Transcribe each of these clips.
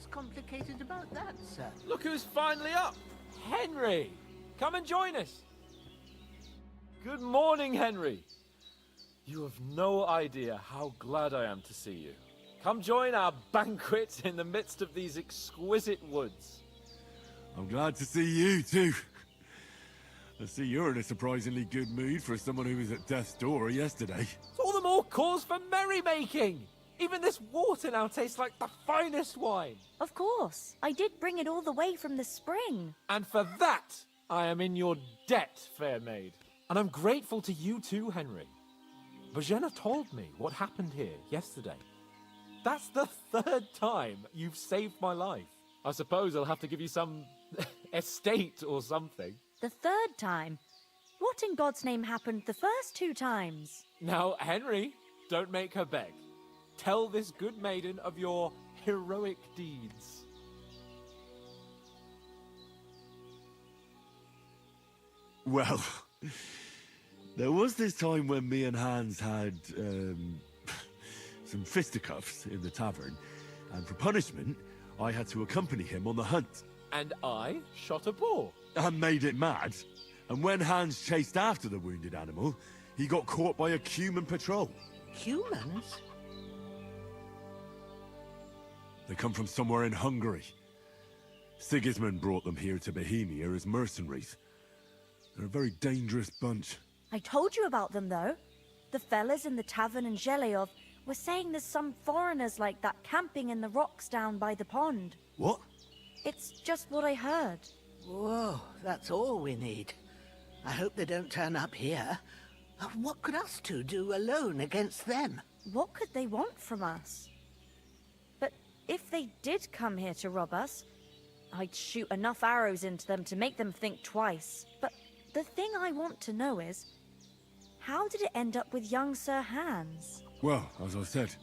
What's complicated about that, sir? Look who's finally up! Henry! Come and join us! Good morning, Henry! You have no idea how glad I am to see you. Come join our banquet in the midst of these exquisite woods. I'm glad to see you, too. I see you're in a surprisingly good mood for someone who was at death's door yesterday. It's all the more cause for merrymaking! Even this water now tastes like the finest wine. Of course. I did bring it all the way from the spring. And for that, I am in your debt, fair maid. And I'm grateful to you too, Henry. Bojena told me what happened here yesterday. That's the third time you've saved my life. I suppose I'll have to give you some estate or something. The third time? What in God's name happened the first 2 times? Now, Henry, don't make her beg. Tell this good maiden of your heroic deeds. Well, there was this time when me and Hans had, some fisticuffs in the tavern, and for punishment, I had to accompany him on the hunt. And I shot a boar. And made it mad. And when Hans chased after the wounded animal, he got caught by a human patrol. Humans? They come from somewhere in Hungary. Sigismund brought them here to Bohemia as mercenaries. They're a very dangerous bunch. I told you about them, though. The fellas in the tavern in Zheleov were saying there's some foreigners like that camping in the rocks down by the pond. What? It's just what I heard. Whoa, that's all we need. I hope they don't turn up here. What could us two do alone against them? What could they want from us? But if they did come here to rob us, I'd shoot enough arrows into them to make them think twice. But the thing I want to know is, how did it end up with young Sir Hans? Well, as I said,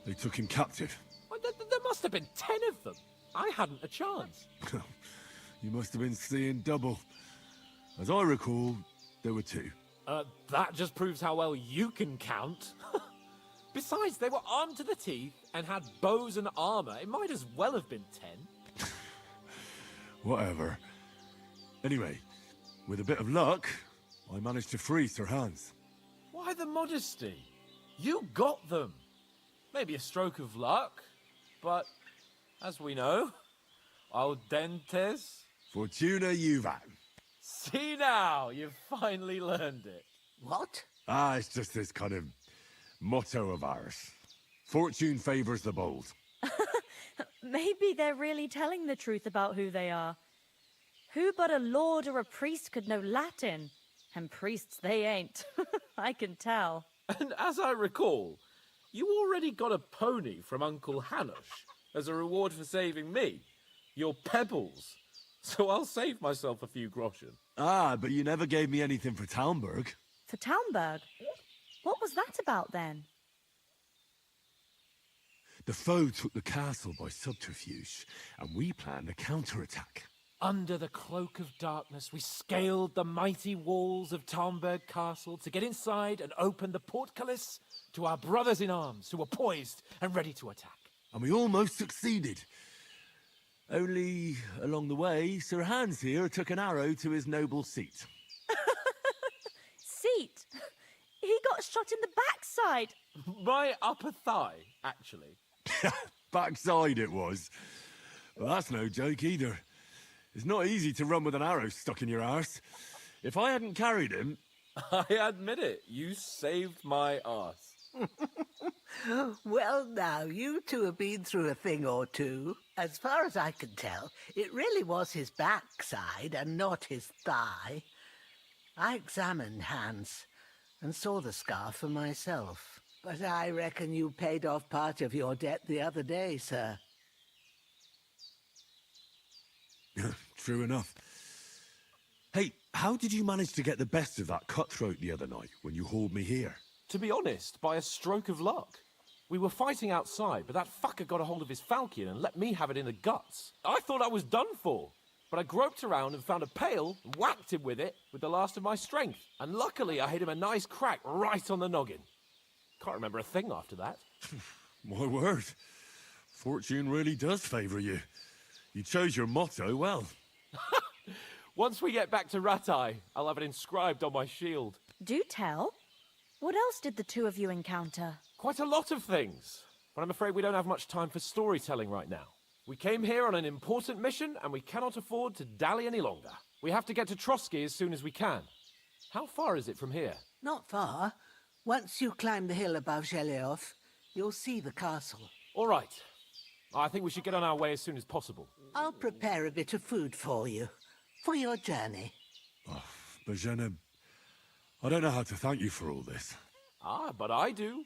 they took him captive. Well, there must have been 10 of them. I hadn't a chance. You must have been seeing double. As I recall, there were 2. That just proves how well you can count. Besides, they were armed to the teeth and had bows and armor. It might as well have been 10. Whatever. Anyway, with a bit of luck, I managed to free Sir Hans. Why the modesty? You got them. Maybe a stroke of luck, but as we know, al dentes. Fortuna juvat. See now, you've finally learned it. What? Ah, it's just this kind of motto of ours. Fortune favors the bold. Maybe they're really telling the truth about who they are. Who but a lord or a priest could know Latin? And priests they ain't. I can tell. And as I recall, you already got a pony from Uncle Hanush as a reward for saving me. Your pebbles. So I'll save myself a few groschen. Ah, but you never gave me anything for Talmberg. For Talmberg? What was that about then? The foe took the castle by subterfuge, and we planned a counterattack. Under the cloak of darkness, we scaled the mighty walls of Talmberg Castle to get inside and open the portcullis to our brothers in arms who were poised and ready to attack. And we almost succeeded. Only, along the way, Sir Hans here took an arrow to his noble seat. Seat? He got shot in the backside. My upper thigh, actually. Backside it was. Well, that's no joke either. It's not easy to run with an arrow stuck in your arse. If I hadn't carried him... I admit it, you saved my arse. Well, now, you two have been through a thing or two. As far as I can tell, it really was his backside and not his thigh. I examined Hans and saw the scar for myself. But I reckon you paid off part of your debt the other day, sir. True enough. Hey, how did you manage to get the best of that cutthroat the other night when you hauled me here? To be honest, by a stroke of luck. We were fighting outside, but that fucker got a hold of his falchion and let me have it in the guts. I thought I was done for, but I groped around and found a pail and whacked him with it with the last of my strength. And luckily I hit him a nice crack right on the noggin. Can't remember a thing after that. My word. Fortune really does favor you. You chose your motto well. Once we get back to Ratai, I'll have it inscribed on my shield. Do tell. What else did the two of you encounter? Quite a lot of things, but I'm afraid we don't have much time for storytelling right now. We came here on an important mission, and we cannot afford to dally any longer. We have to get to Trotsky as soon as we can. How far is it from here? Not far. Once you climb the hill above Zhelyov, you'll see the castle. All right. I think we should get on our way as soon as possible. I'll prepare a bit of food for you, for your journey. Oh, Bozhena, I don't know how to thank you for all this. Ah, but I do.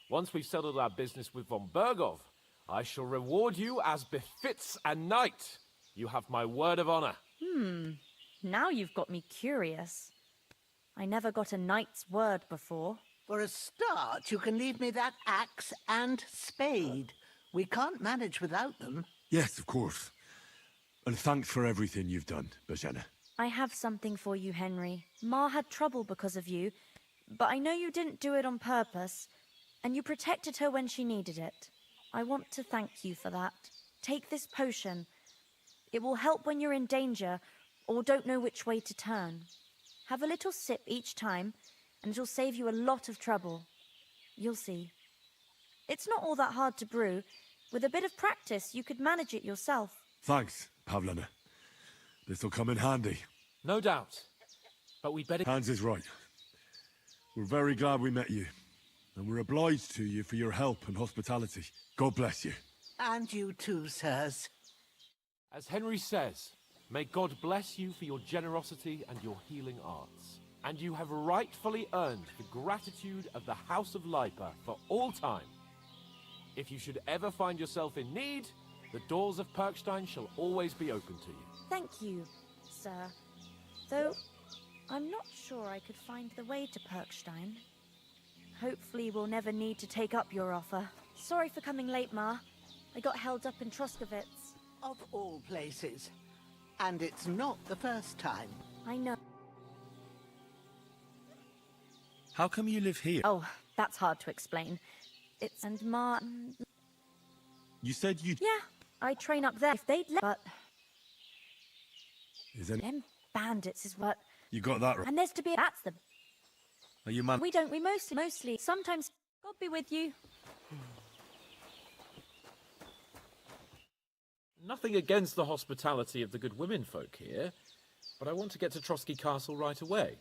Once we've settled our business with von Bergov, I shall reward you as befits a knight. You have my word of honor. Now you've got me curious. I never got a knight's word before. For a start, you can leave me that axe and spade. We can't manage without them. Yes, of course. And thanks for everything you've done, Bozhena. I have something for you, Henry. Ma had trouble because of you, but I know you didn't do it on purpose, and you protected her when she needed it. I want to thank you for that. Take this potion. It will help when you're in danger or don't know which way to turn. Have a little sip each time, and it'll save you a lot of trouble. You'll see. It's not all that hard to brew. With a bit of practice, you could manage it yourself. Thanks, Pavlina. This'll come in handy. No doubt. But we'd better... Hans is right. We're very glad we met you. And we're obliged to you for your help and hospitality. God bless you. And you too, sirs. As Henry says, may God bless you for your generosity and your healing arts. And you have rightfully earned the gratitude of the House of Lipa for all time. If you should ever find yourself in need, the doors of Perkstein shall always be open to you. Thank you, sir. Though, I'm not sure I could find the way to Perkstein. Hopefully we'll never need to take up your offer. Sorry for coming late, Ma. I got held up in Troskovitz. Of all places. And it's not the first time. I know. How come you live here? Oh, that's hard to explain. It's... and Ma... You said you'd... Yeah, I train up there if they'd let... But... Is any... them bandits is what... You got that right. And there's to be... That's the... Are you man... We mostly... Sometimes... God be with you. Nothing against the hospitality of the good women folk here, but I want to get to Trotsky Castle right away.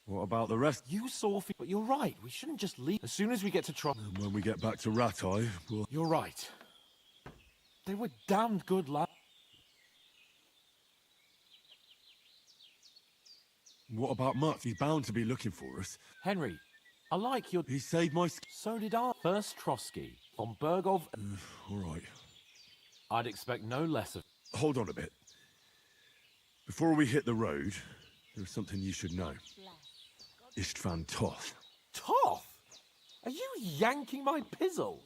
What about the rest? You saw... But you're right, we shouldn't just leave. As soon as we get to Trotsky... And when we get back to Ratai, we'll... You're right. They were damned good lads. What about Mutt? He's bound to be looking for us. Henry, I like your... He saved my... So did I. First Trotsky, von Bergov... All right. I'd expect no less of... Hold on a bit. Before we hit the road, there's something you should know. Istvan Toth. Toth? Are you yanking my pizzle?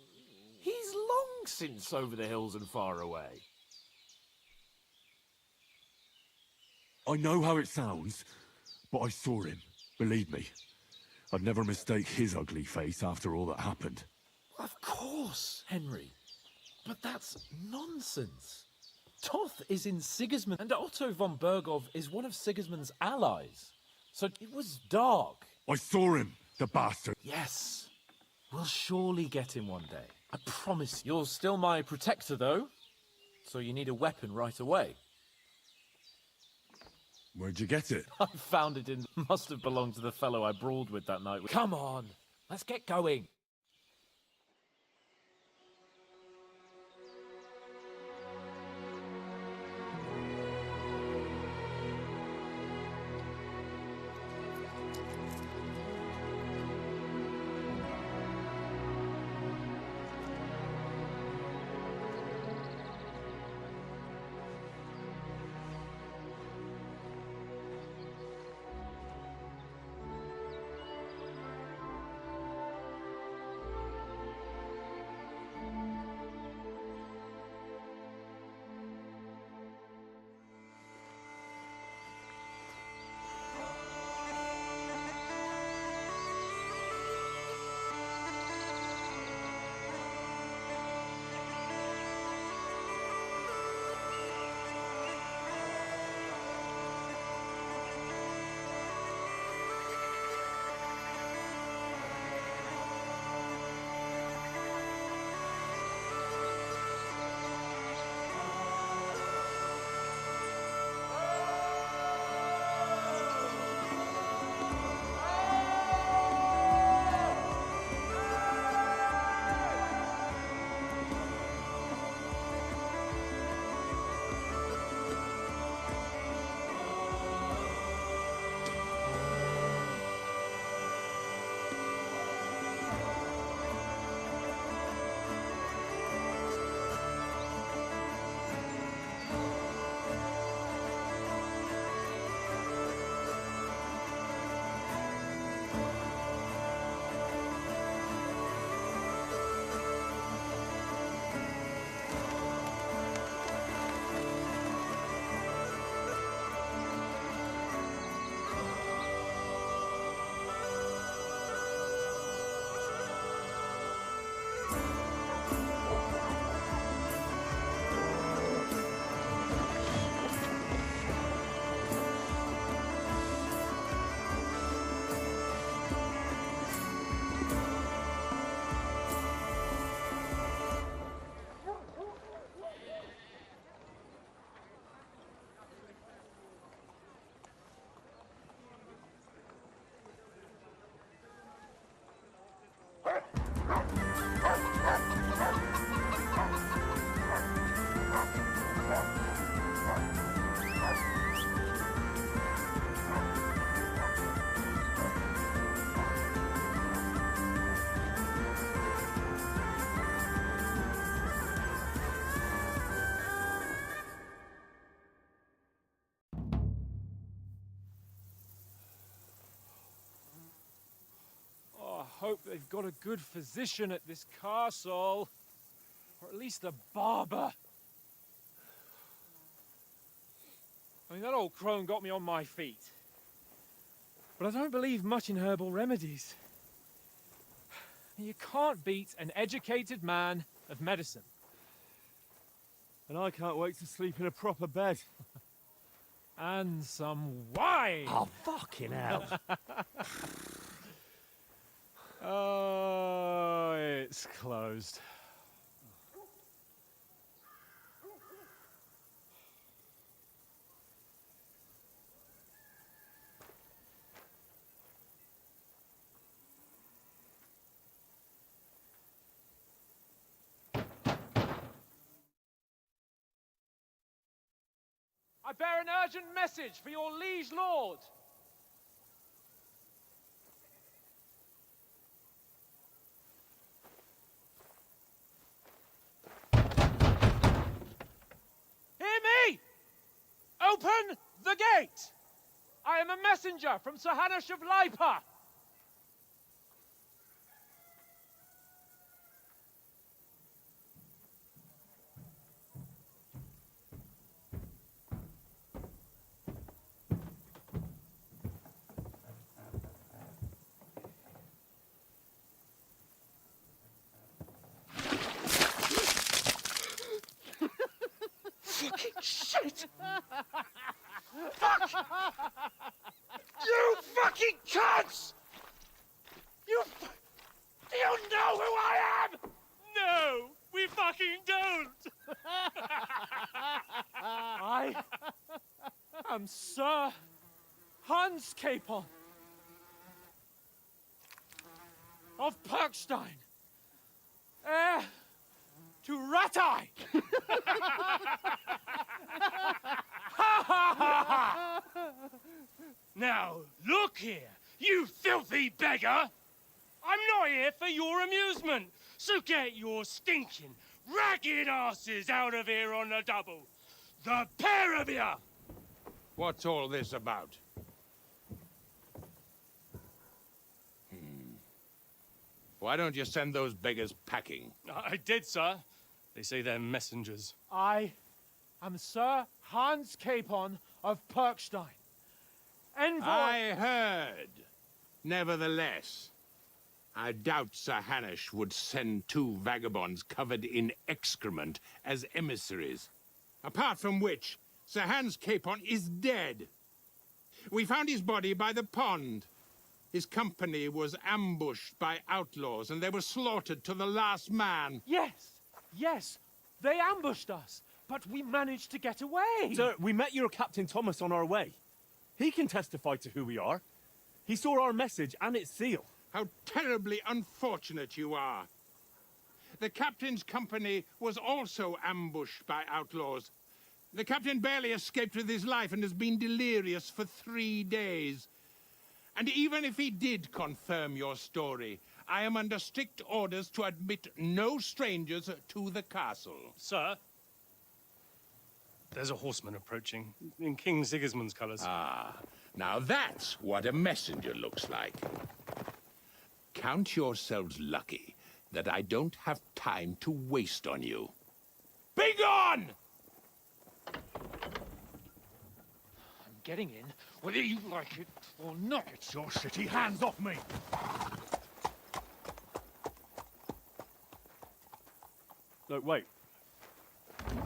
He's long since over the hills and far away. I know how it sounds, but I saw him. Believe me. I'd never mistake his ugly face after all that happened. Of course, Henry. But that's nonsense. Toth is in Sigismund, and Otto von Bergov is one of Sigismund's allies. So it was dark. I saw him, the bastard. Yes. We'll surely get him one day. I promise. You're still my protector, though. So you need a weapon right away. Where'd you get it? I found it in... Must have belonged to the fellow I brawled with that night. Come on. Let's get going. hope they've got a good physician at this castle. Or at least a barber. I mean, that old crone got me on my feet. But I don't believe much in herbal remedies. You can't beat an educated man of medicine. And I can't wait to sleep in a proper bed. And some wine! Oh, fucking hell. Oh, it's closed. I bear an urgent message for your liege lord. Hear me! Open the gate! I am a messenger from Sir Hanush of Lipa. Fucking shit! Fuck! You fucking cunts! Do you know who I am? No, we fucking don't! I am Sir Hans Capon of Perkstein, heir to Ratai! Now, look here, you filthy beggar! I'm not here for your amusement, so get your stinking, ragged asses out of here on the double. The pair of you! What's all this about? Why don't you send those beggars packing? I did, sir. They say they're messengers. I am Sir Hans Capon of Perkstein. Envoy... I heard. Nevertheless, I doubt Sir Hanush would send two vagabonds covered in excrement as emissaries. Apart from which, Sir Hans Capon is dead. We found his body by the pond. His company was ambushed by outlaws, and they were slaughtered to the last man. Yes, they ambushed us, but we managed to get away. Sir, we met your Captain Thomas on our way. He can testify to who we are. He saw our message and its seal. How terribly unfortunate you are. The captain's company was also ambushed by outlaws. The captain barely escaped with his life and has been delirious for 3 days. And even if he did confirm your story, I am under strict orders to admit no strangers to the castle. Sir, there's a horseman approaching in King Sigismund's colours. Ah, now that's what a messenger looks like. Count yourselves lucky that I don't have time to waste on you. Be gone! I'm getting in, whether you like it or not. Get your shitty hands off me! No, wait.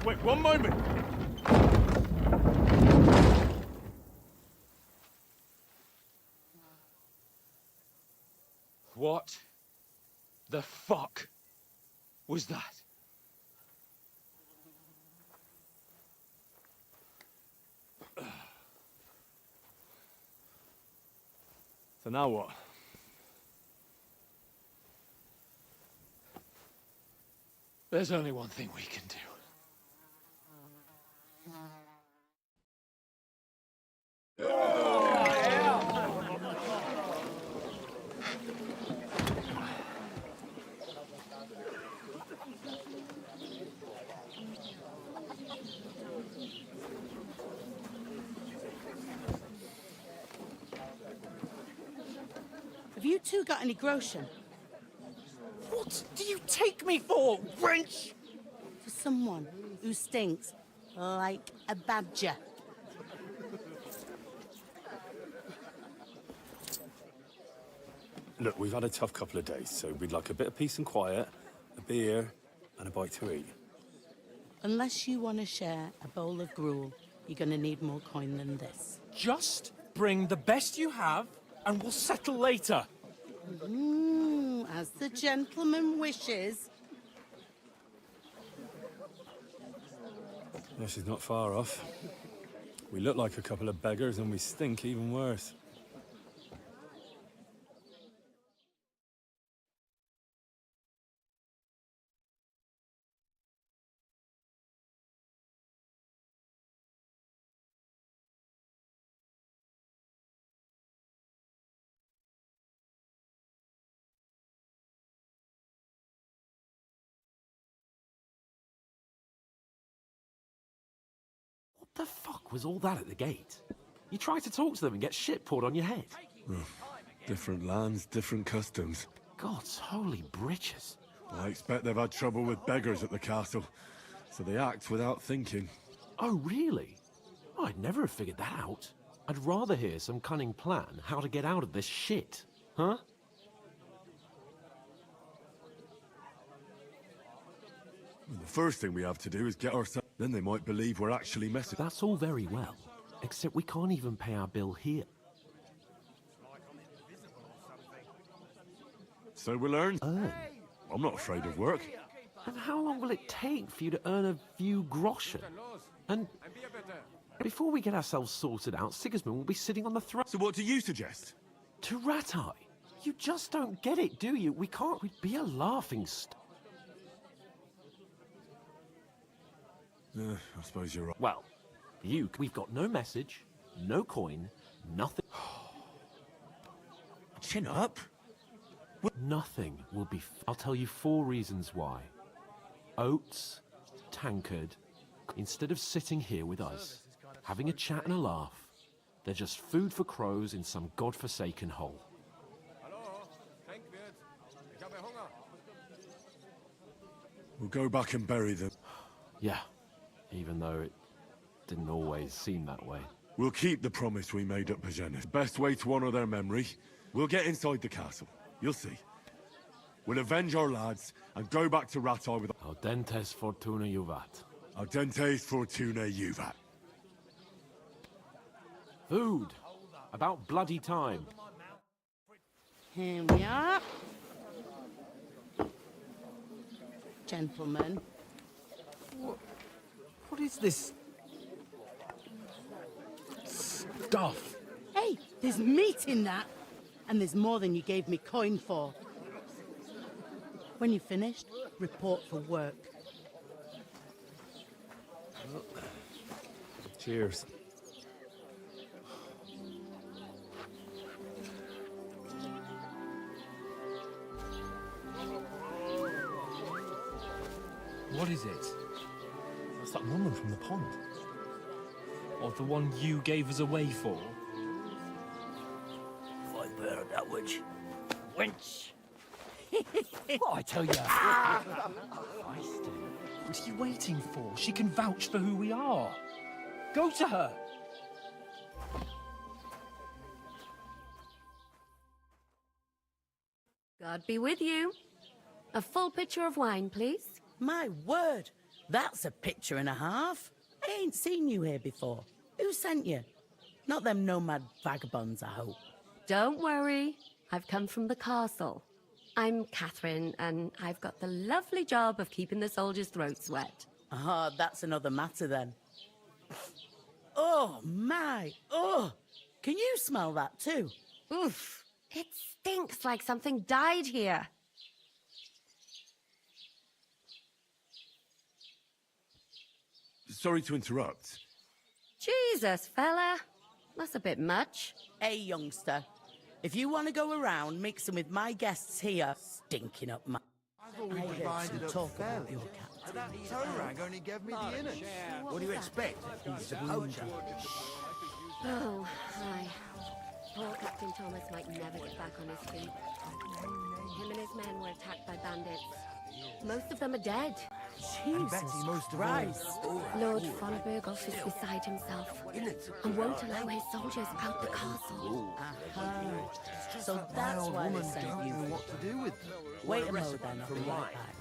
Wait, one moment! What the fuck was that? So now what? There's only one thing we can do. Have you two got any groschen? What do you take me for, wench? For someone who stinks like a badger. Look, we've had a tough couple of days, so we'd like a bit of peace and quiet, a beer, and a bite to eat. Unless you want to share a bowl of gruel, you're going to need more coin than this. Just bring the best you have, and we'll settle later. As the gentleman wishes. Yeah, she's not far off. We look like a couple of beggars, and we stink even worse. What the fuck was all that at the gate? You try to talk to them and get shit poured on your head. Different lands, different customs. God's holy britches. I expect they've had trouble with beggars at the castle, so they act without thinking. Oh, really? I'd never have figured that out. I'd rather hear some cunning plan how to get out of this shit. Huh? The first thing we have to do is get ourselves... Then they might believe we're actually messing... That's all very well, except we can't even pay our bill here. So we'll earn... Earn? I'm not afraid of work. And how long will it take for you to earn a few groschen? And before we get ourselves sorted out, Sigismund will be sitting on the throne. So what do you suggest? To Ratai? You just don't get it, do you? We can't... We'd be a laughing stock. I suppose you're right. Well, we've got no message, no coin, nothing. Chin up. Nothing will be... I'll tell you 4 reasons why. Oates, Tankard, instead of sitting here with us, having a chat and a laugh, they're just food for crows in some godforsaken hole. We'll go back and bury them. Yeah, even though it didn't always seem that way. We'll keep the promise we made at Pagenis. Best way to honor their memory. We'll get inside the castle. You'll see. We'll avenge our lads and go back to Ratai with... Audentes fortuna juvat. Audentes fortuna juvat. Food. About bloody time. Here we are. Gentlemen. What is this stuff? Hey, there's meat in that. And there's more than you gave me coin for. When you're finished, report for work. Cheers. What is it? That's that woman from the pond. Or the one you gave us away for? I've heard that witch. Wench. What I tell you? What are you waiting for? She can vouch for who we are. Go to her. God be with you. A full pitcher of wine, please. My word, that's a picture and a half. I ain't seen you here before. Who sent you? Not them nomad vagabonds, I hope. Don't worry. I've come from the castle. I'm Catherine, and I've got the lovely job of keeping the soldiers' throats wet. Ah, that's another matter then. Oh, my. Oh, can you smell that too? Oof. It stinks like something died here. Sorry to interrupt. Jesus, fella. That's a bit much. Hey, youngster. If you want to go around mixing with my guests here, stinking up my... I heard some talk about your captain. That toe-rag only gave me the innards. What do you expect? He's a poacher. Oh, hi. Poor Captain Thomas might never get back on his feet. Him and his men were attacked by bandits. Most of them are dead. Jesus Christ. Lord von Berghoff is beside himself and won't allow his soldiers out the castle. So that's why they sent you. What to do with them? Wait a moment then, I'll be right back.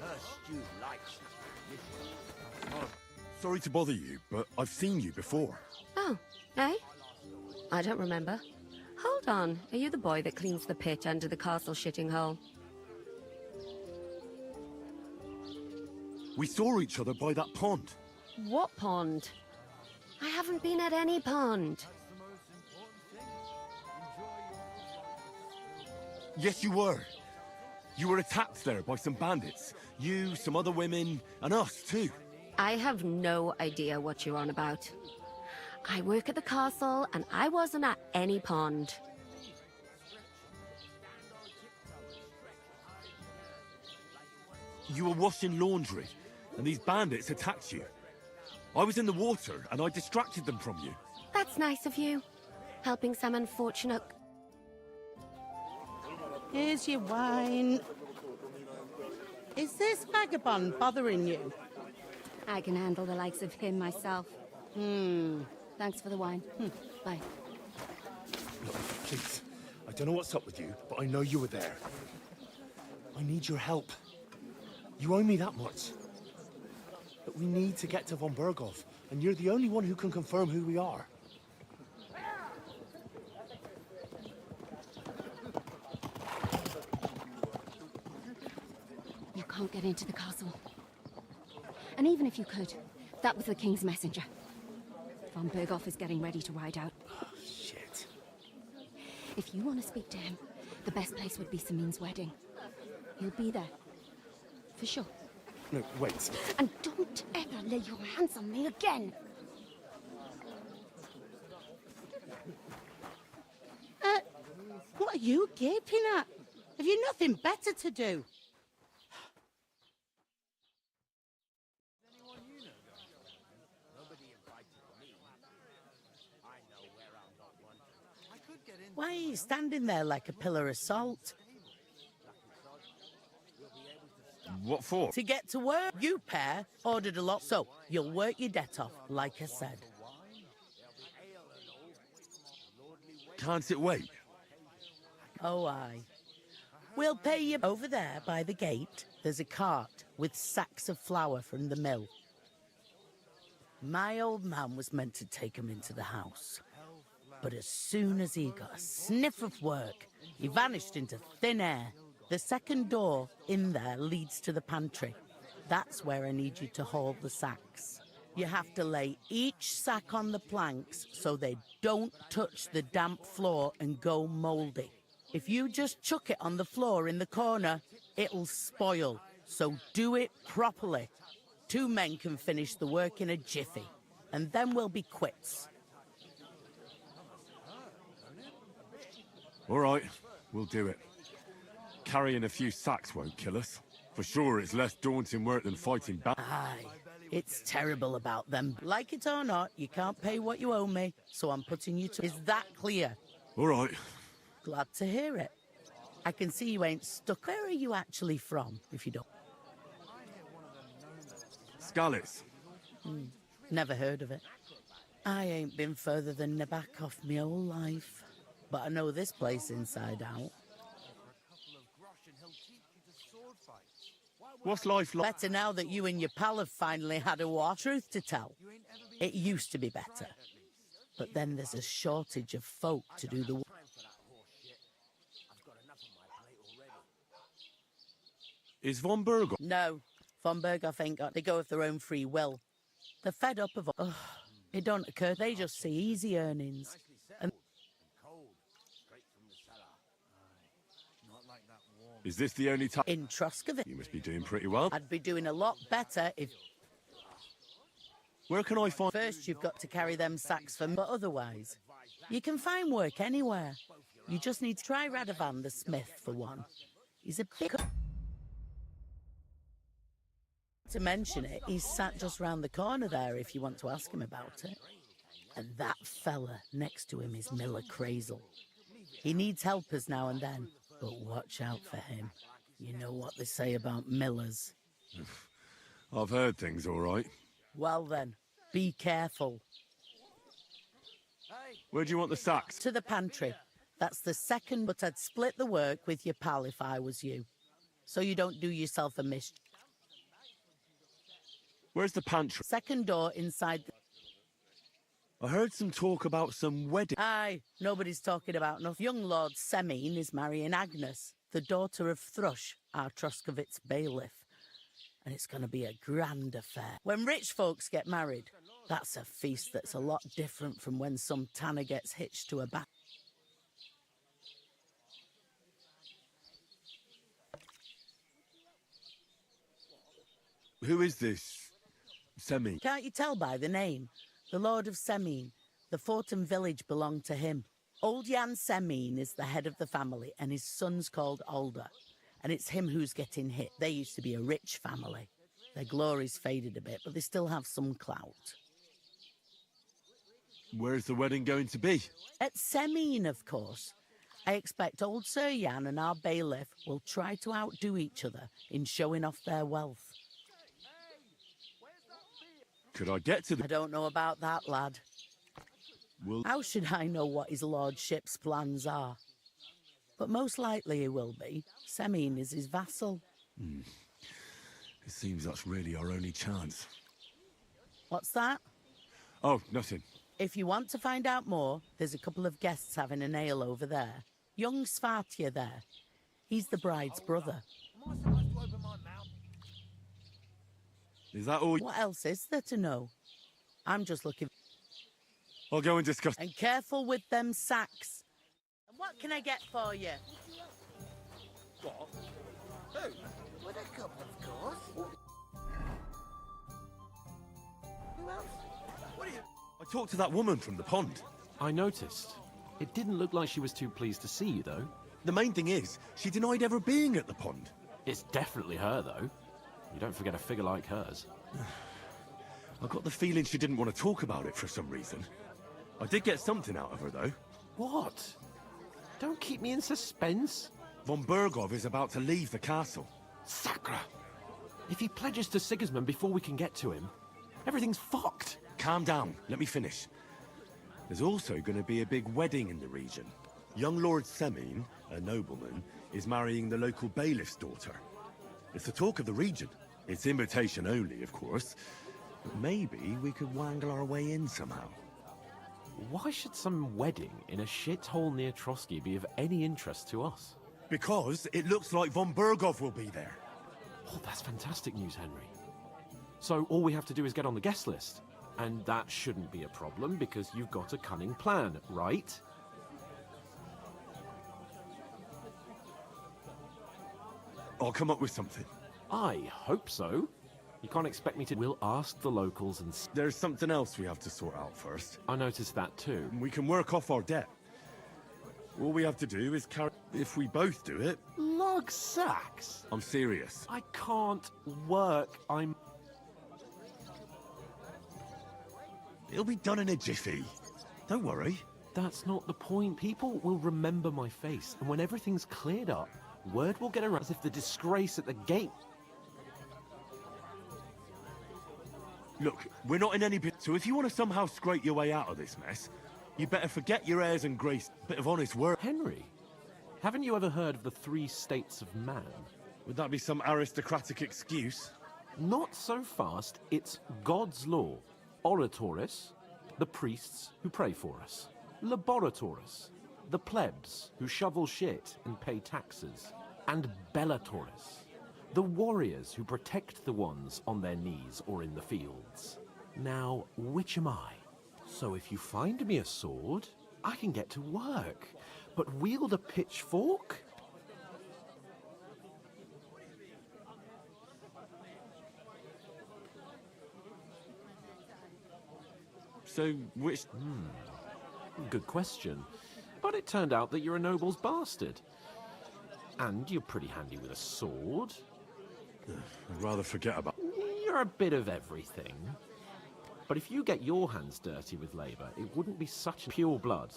Her stew likes Sorry to bother you, but I've seen you before. Oh, eh? I don't remember. Hold on, are you the boy that cleans the pit under the castle shitting hole? We saw each other by that pond. What pond? I haven't been at any pond. Yes, you were. You were attacked there by some bandits. You, some other women, and us too. I have no idea what you're on about. I work at the castle, and I wasn't at any pond. You were washing laundry, and these bandits attacked you. I was in the water, and I distracted them from you. That's nice of you. Helping some unfortunate... Here's your wine. Is this vagabond bothering you? I can handle the likes of him myself. Thanks for the wine. Bye. Look, please. I don't know what's up with you, but I know you were there. I need your help. You owe me that much. But we need to get to von Berghoff, and you're the only one who can confirm who we are. You can't get into the castle. And even if you could, that was the King's messenger. Von Berghoff is getting ready to ride out. Oh, shit. If you want to speak to him, the best place would be Samin's wedding. He'll be there. For sure. No, wait. And don't ever lay your hands on me again! What are you gaping at? Have you nothing better to do? Why are you standing there like a pillar of salt? What for? To get to work. You pair ordered a lot, so you'll work your debt off, like I said. Can't it wait? Oh, aye. We'll pay you over there by the gate. There's a cart with sacks of flour from the mill. My old man was meant to take 'em into the house. But as soon as he got a sniff of work, he vanished into thin air. The second door in there leads to the pantry. That's where I need you to haul the sacks. You have to lay each sack on the planks so they don't touch the damp floor and go mouldy. If you just chuck it on the floor in the corner, it'll spoil. So do it properly. 2 men can finish the work in a jiffy, and then we'll be quits. All right, we'll do it. Carrying a few sacks won't kill us. For sure, it's less daunting work than fighting back. Aye, it's terrible about them. Like it or not, you can't pay what you owe me, so I'm putting you to... Is that clear? All right. Glad to hear it. I can see you ain't stuck. Where are you actually from, if you don't? Scallis. Never heard of it. I ain't been further than Nabakov my whole life. But I know this place inside out. What's life like? Better now that you and your pal have finally had a war. Truth to tell, it used to be better. But then there's a shortage of folk to do the work. Is von Berghoff? No, von Berghoff ain't got. They go of their own free will. They're fed up of... Ugh, it don't occur. They just see easy earnings. And Is this the only time? in Troskovit, You must be doing pretty well. I'd be doing a lot better if... Where can I find... First, you've got to carry them sacks for... But otherwise, you can find work anywhere. You just need to try Radovan the smith, for one. He's a bit... To mention it, he's sat just round the corner there if you want to ask him about it. And that fella next to him is Miller Crazel. He needs helpers now and then. But watch out for him. You know what they say about millers. I've heard things all right. Well then, be careful. Where do you want the sacks? To the pantry. That's the second, but I'd split the work with your pal if I was you. So you don't do yourself a mischief. Where's the pantry? Second door inside the... I heard some talk about some wedding. Aye, nobody's talking about enough. Young Lord Semine is marrying Agnes, the daughter of Thrush, our Troskovitz bailiff. And it's going to be a grand affair. When rich folks get married, that's a feast that's a lot different from when some tanner gets hitched to a bath. Who is this Semi? Can't you tell by the name? The Lord of Semine. The fort and village belong to him. Old Jan Semine is the head of the family, and his son's called Alder. And it's him who's getting hit. They used to be a rich family. Their glory's faded a bit, but they still have some clout. Where's the wedding going to be? At Semine, of course. I expect old Sir Jan and our bailiff will try to outdo each other in showing off their wealth. Could I get to the... I don't know about that, lad. Will... How should I know what his lordship's plans are? But most likely he will be. Semine is his vassal. It seems that's really our only chance. What's that? Oh, nothing. If you want to find out more, there's a couple of guests having an ale over there. Young Svartje there. He's the bride's brother. Am I supposed to open my mouth? Is that all? What else is there to know? I'm just looking... I'll go and discuss... And careful with them sacks. And what can I get for you? What? Who? With a cup, of course. Who else? What are you... I talked to that woman from the pond. I noticed. It didn't look like she was too pleased to see you, though. The main thing is, she denied ever being at the pond. It's definitely her, though. You don't forget a figure like hers. I got the feeling she didn't want to talk about it for some reason. I did get something out of her, though. What? Don't keep me in suspense. Von Bergov is about to leave the castle. Sacra! If he pledges to Sigismund before we can get to him, everything's fucked. Calm down, let me finish. There's also going to be a big wedding in the region. Young Lord Semine, a nobleman, is marrying the local bailiff's daughter. It's the talk of the region. It's invitation only, of course. But maybe we could wangle our way in somehow. Why should some wedding in a shithole near Trotsky be of any interest to us? Because it looks like von Bergov will be there. Oh, that's fantastic news, Henry. So all we have to do is get on the guest list. And that shouldn't be a problem because you've got a cunning plan, right? I'll come up with something. I hope so. You can't expect me to... We'll ask the locals and... There's something else we have to sort out first. I noticed that too. We can work off our debt. All we have to do is carry... If we both do it... Log sacks? I'm serious. I can't work. I'm... It'll be done in a jiffy. Don't worry. That's not the point. People will remember my face, and when everything's cleared up, word will get around as if the disgrace at the gate... Look, we're not in any bit, so if you want to somehow scrape your way out of this mess, you better forget your airs and grace. Bit of honest work. Henry, haven't you ever heard of the 3 states of man? Would that be some aristocratic excuse? Not so fast. It's God's law. Oratoris, the priests who pray for us. Laboratoris, the plebs who shovel shit and pay taxes. And Bellatoris, the warriors who protect the ones on their knees or in the fields. Now, which am I? So if you find me a sword, I can get to work. But wield a pitchfork? So, which... Good question. But it turned out that you're a noble's bastard. And you're pretty handy with a sword. I'd rather forget about... You're a bit of everything. But if you get your hands dirty with labor, it wouldn't be such pure blood.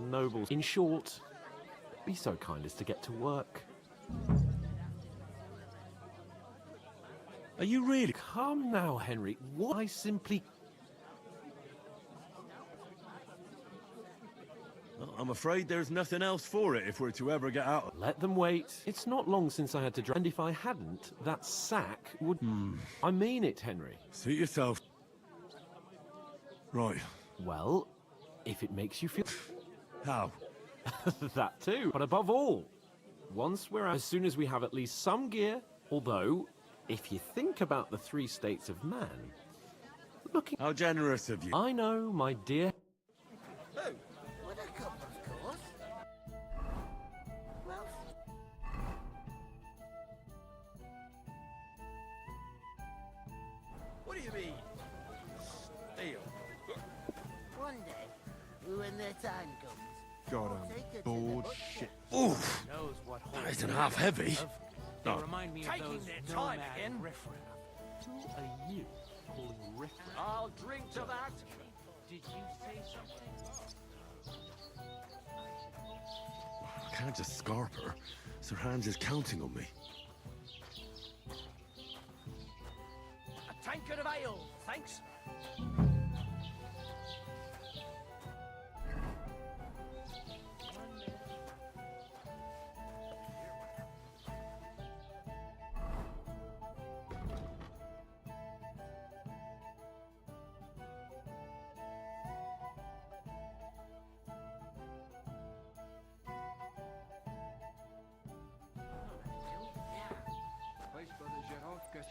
Nobles. In short, Be so kind as to get to work. Are you really? Come now, Henry. What I simply... Well, I'm afraid there's nothing else for it if we're to ever get out. Let them wait. It's not long since I had to drive. And if I hadn't, that sack would... I mean it, Henry. Suit yourself. Right. Well, if it makes you feel... How? That too. But above all, once we're out, as soon as we have at least some gear, although, if you think about the 3 states of man, looking... How generous of you. I know, my dear... Oh, what a cup, of course. Well, What do you mean? Steal? one day, when their time comes, God, I'll I'm take her to the bored butcher. shit. Oof. Knows what That isn't half heavy. They No. remind me Taking of those their time nomad again. riffraff. Who are you calling riffraff? I'll drink to that. Did you say something? I can't just scarp her. Sir Hans is counting on me. A tankard of ale, thanks.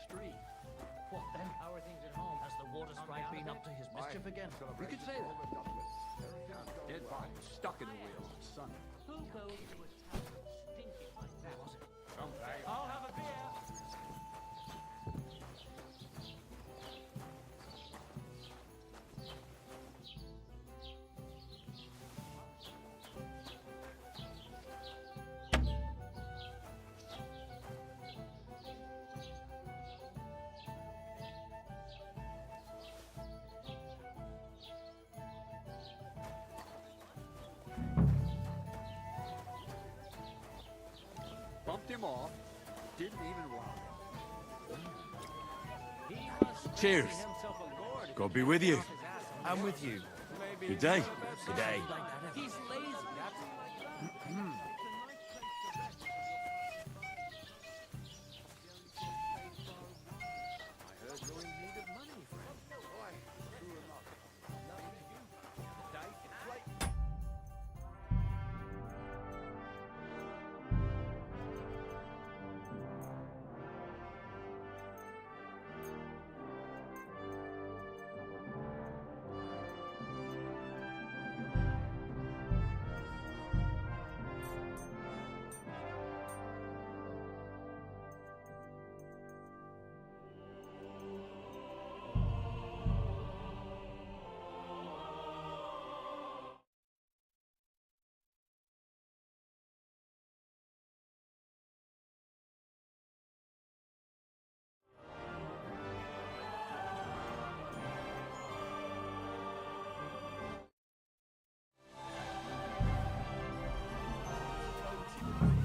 Street. What then? How are things at home? Has the water sprite been up to his mischief again? You could say that. Dead body stuck in the wheel. Son. Who goes to a town stinking like that? Was it? I'll have a beer. Bumped him off. Didn't even wow. He must Cheers. fancy himself a lord if God he be can with get you. off his ass on I'm the with you. Good day. Good day. He's lazy, that's I heard you're in need of money, friend. Why? True enough.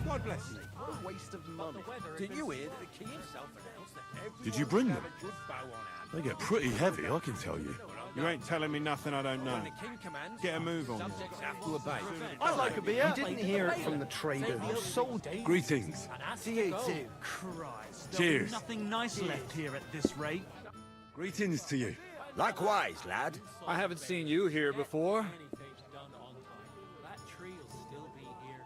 God bless you. What a waste of money. Did you hear that the king himself announced that everyone Did you bring should them? have a good bow on hand? They get pretty heavy, I can tell you. You ain't telling me nothing I don't know. When the king commands, Get a move on. subjects have to obey. I'd like a beer. You didn't hear it from the trader who sold it. Greetings. To you too. Christ, Cheers. nothing nice left here at this rate. Greetings to you. Likewise, lad. I haven't seen you here before. Anything's done on time. That tree will still be here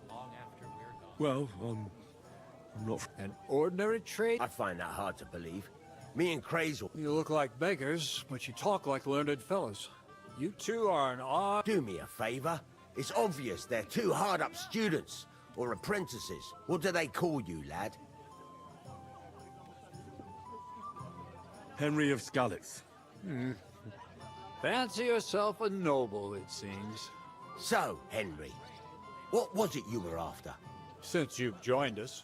long after we're gone. Well, I'm not... An ordinary trade? I find that hard to believe. Me and Crazel, You look like beggars, but you talk like learned fellows. You two are an odd... do me a favor. It's obvious they're two hard-up students, or apprentices. What do they call you, lad? Henry of Skalitz. Fancy yourself a noble, it seems. So, Henry, what was it you were after? Since you've joined us,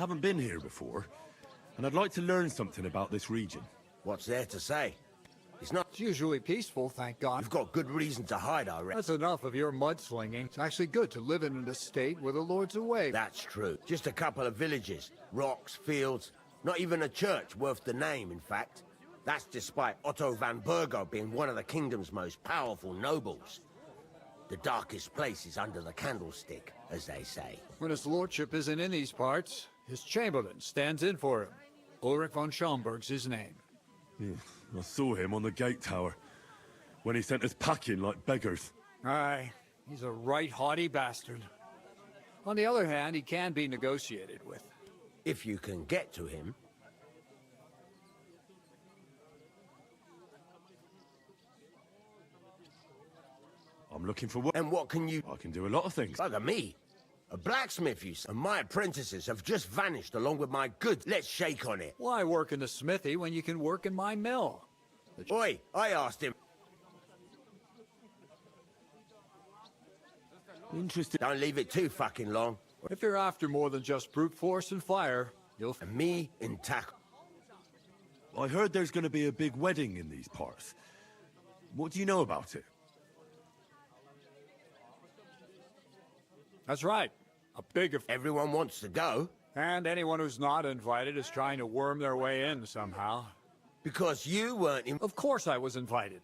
haven't been here before, and I'd like to learn something about this region. What's there to say? It's not... It's usually peaceful, thank God. You've got good reason to hide, I reckon. That's enough of your mudslinging. It's actually good to live in an estate where the Lord's away. That's true. Just a couple of villages, rocks, fields, not even a church worth the name, in fact. That's despite Otto van Burgo being one of the kingdom's most powerful nobles. The darkest place is under the candlestick, as they say. When his lordship isn't in these parts, his chamberlain stands in for him. Ulrich von Schaumburg's his name. Yeah, I saw him on the gate tower when he sent us packing like beggars. Aye, he's a right haughty bastard. On the other hand, he can be negotiated with. If you can get to him. I'm looking for work. And what can you... I can do a lot of things. Bugger me. A blacksmith, you say, and my apprentices have just vanished along with my goods. Let's shake on it. Why work in the smithy when you can work in my mill? Oi, I asked him. Interesting. Don't leave it too fucking long. If you're after more than just brute force and fire, you'll... And me in tackle. I heard there's going to be a big wedding in these parts. What do you know about it? That's right. A big... Everyone wants to go. And anyone who's not invited is trying to worm their way in somehow. Because you weren't in... Of course I was invited.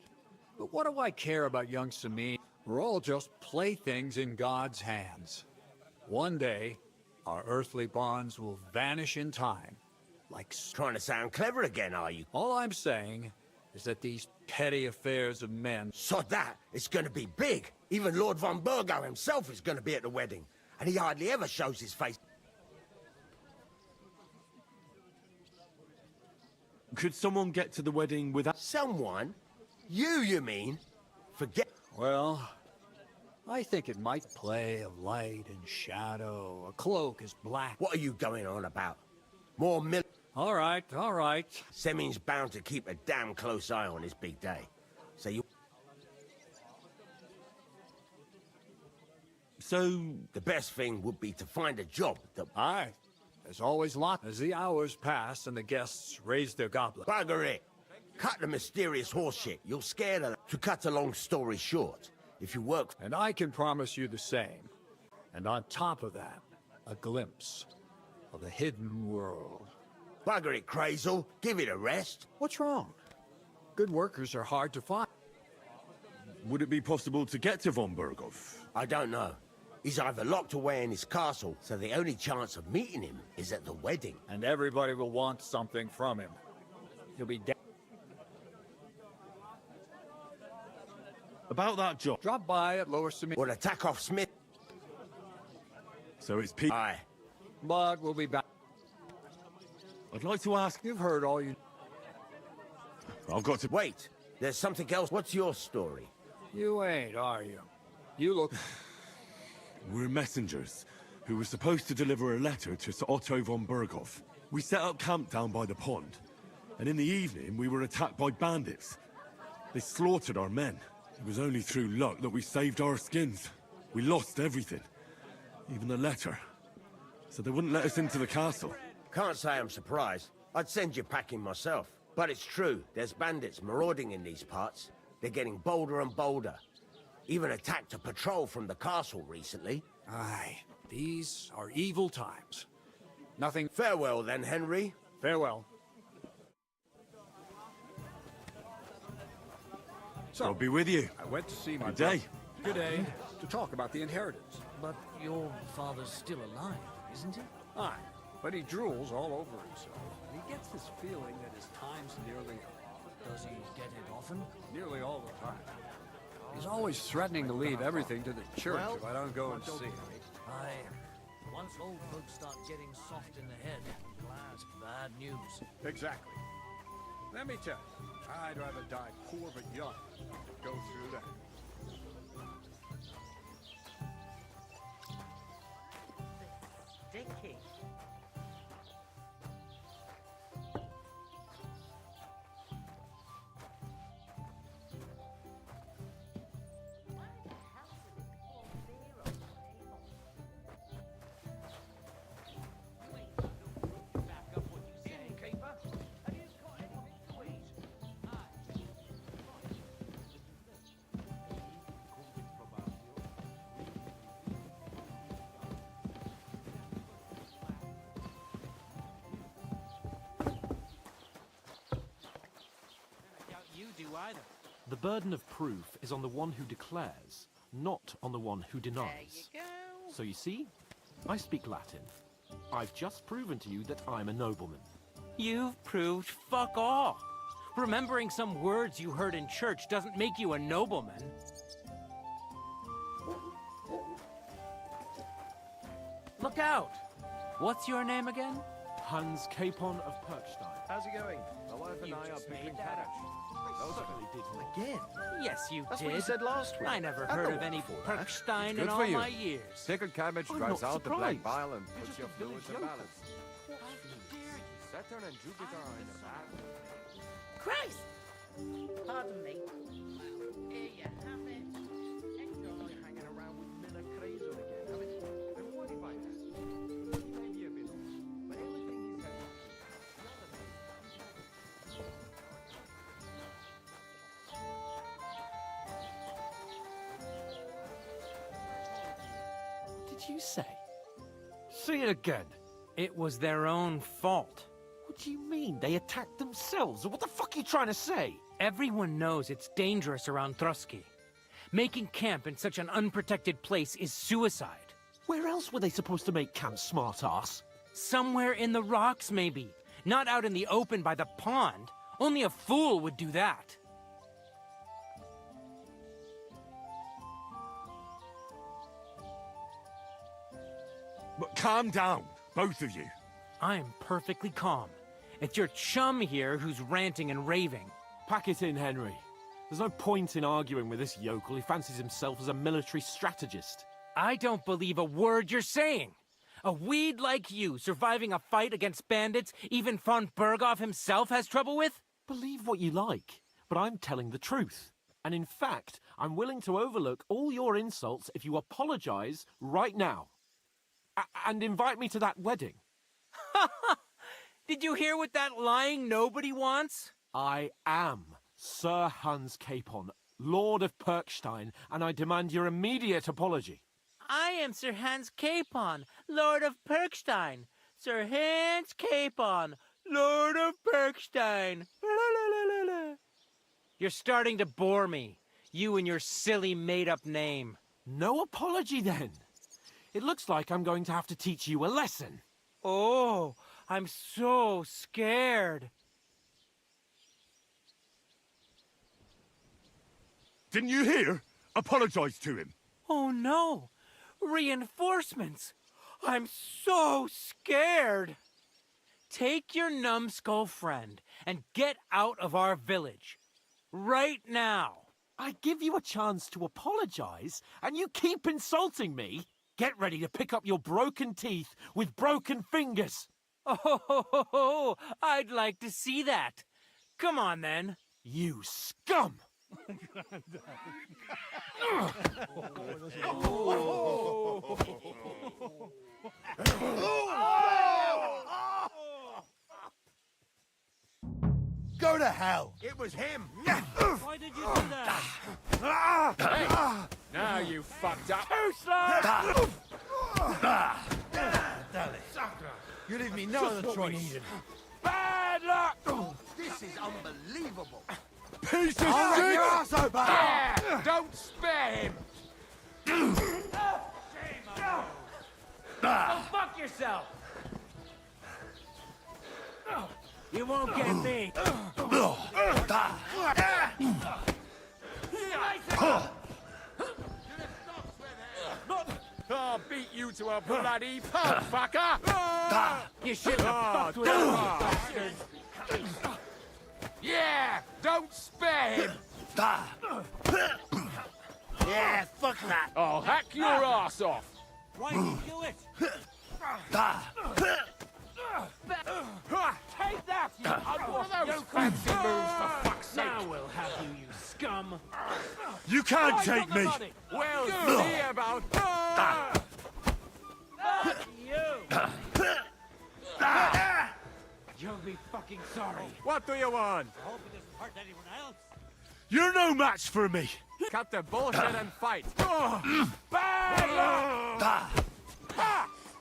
But what do I care about young Samin? We're all just playthings in God's hands. One day, our earthly bonds will vanish in time. Like... Trying to sound clever again, are you? All I'm saying is that these petty affairs of men... Sod that! It's gonna be big! Even Lord von Burgo himself is gonna be at the wedding. And he hardly ever shows his face. Could someone get to the wedding without... Someone? You mean? Forget... Well, I think it might play of light and shadow. A cloak is black. What are you going on about? More mil... All right, all right. Semin's bound to keep a damn close eye on his big day. So you... So... The best thing would be to find a job that... Aye. There's always lot. As the hours pass and the guests raise their goblets. Bugger it! Cut the mysterious horseshit. You'll scare them. To cut a long story short, if you work... And I can promise you the same. And on top of that, a glimpse of the hidden world. Bugger it, Crazel. Give it a rest. What's wrong? Good workers are hard to find. Would it be possible to get to von Burgov? I don't know. He's either locked away in his castle, so the only chance of meeting him is at the wedding. And everybody will want something from him. He'll be dead. About that job. Drop by at Lower Samin. Or attack off Smith. So it's Pete. Aye. But we'll be back. I'd like to ask... You've heard all you... I've got to... Wait. There's something else. What's your story? You ain't, are you? You look... We're messengers who were supposed to deliver a letter to Sir Otto von Burgov. We set up camp down by the pond, and in the evening we were attacked by bandits. They slaughtered our men. It was only through luck that we saved our skins. We lost everything, even the letter. So they wouldn't let us into the castle. Can't say I'm surprised. I'd send you packing myself. But it's true, there's bandits marauding in these parts. They're getting bolder and bolder. Even attacked a patrol from the castle recently. Aye, these are evil times. Nothing... Farewell then, Henry. Farewell. So, I'll be with you. I went to see my... Good day. Good day. To talk about the inheritance. But your father's still alive, isn't he? Aye, but he drools all over himself. He gets this feeling that his time's nearly up. Does he get it often? Nearly all the time. He's always threatening to leave everything to the church if I don't go and see him. Aye. Once old folks start getting soft in the head, that's bad news. Exactly. Let me tell you, I'd rather die poor but young than go through that. Sticky. The burden of proof is on the one who declares, not on the one who denies. There you go. So you see, I speak Latin. I've just proven to you that I'm a nobleman. You've proved fuck all. Remembering some words you heard in church doesn't make you a nobleman. Look out! What's your name again? Hans Capon of Perkstein. How's it going? My wife and I are picking cabbage. Again? Yes, you That's did. what you said last week. I never And heard the of any one before that. Perkstein in Good all for you. my years. Pickled cabbage I'm drives not out the black surprised. bile and You're puts just your a village fluids in yokel. balance. Saturn and Jupiter are in the back. Christ! Pardon me. Here you have it. Enjoy. Hanging around with Miller Crazer again. I mean, and what if I asked? He may be a bit off, but everything he says What did you say? Say it again. It was their own fault. What do you mean? They attacked themselves? What the fuck are you trying to say? Everyone knows it's dangerous around Trotsky. Making camp in such an unprotected place is suicide. Where else were they supposed to make camp, smart-ass? Somewhere in the rocks, maybe. Not out in the open by the pond. Only a fool would do that. But calm down, both of you. I'm perfectly calm. It's your chum here who's ranting and raving. Pack it in, Henry. There's no point in arguing with this yokel. He fancies himself as a military strategist. I don't believe a word you're saying. A weed like you surviving a fight against bandits even von Berghoff himself has trouble with? Believe what you like, but I'm telling the truth. And in fact, I'm willing to overlook all your insults if you apologize right now. And invite me to that wedding. Did you hear what that lying nobody wants? I am Sir Hans Capon, Lord of Perkstein, and I demand your immediate apology. I am Sir Hans Capon, Lord of Perkstein. Sir Hans Capon, Lord of Perkstein. You're starting to bore me. You and your silly made-up name. No apology, then. It looks like I'm going to have to teach you a lesson. Oh, I'm so scared. Didn't you hear? Apologize to him. Oh no! Reinforcements! I'm so scared! Take your numbskull friend and get out of our village. Right now! I give you a chance to apologize, and you keep insulting me? Get ready to pick up your broken teeth with broken fingers. Oh, I'd like to see that. Come on, then. You scum! Go to hell! It was him! Why did you do that? Hey! Now you fucked up. You leave me no other choice. Bad luck! This is unbelievable. Piece of I'll shit! rip your ass open! Yeah! Don't spare him! Go fuck yourself! You won't get me. I'll beat you to a bloody pulp, fucker! You shouldn't have fucked with us, you bastard. Yeah! Don't spare him! Yeah, fuck that. I'll hack your ass off! Why did you do it? Take that, you What are those fancy moves, for fuck's sake? Now we'll have you, you scum. You can't take me! Well, see about... Fuck you. You'll be fucking sorry. What do you want? I hope it doesn't hurt anyone else. You're no match for me! Cut the bullshit and fight! Bad luck!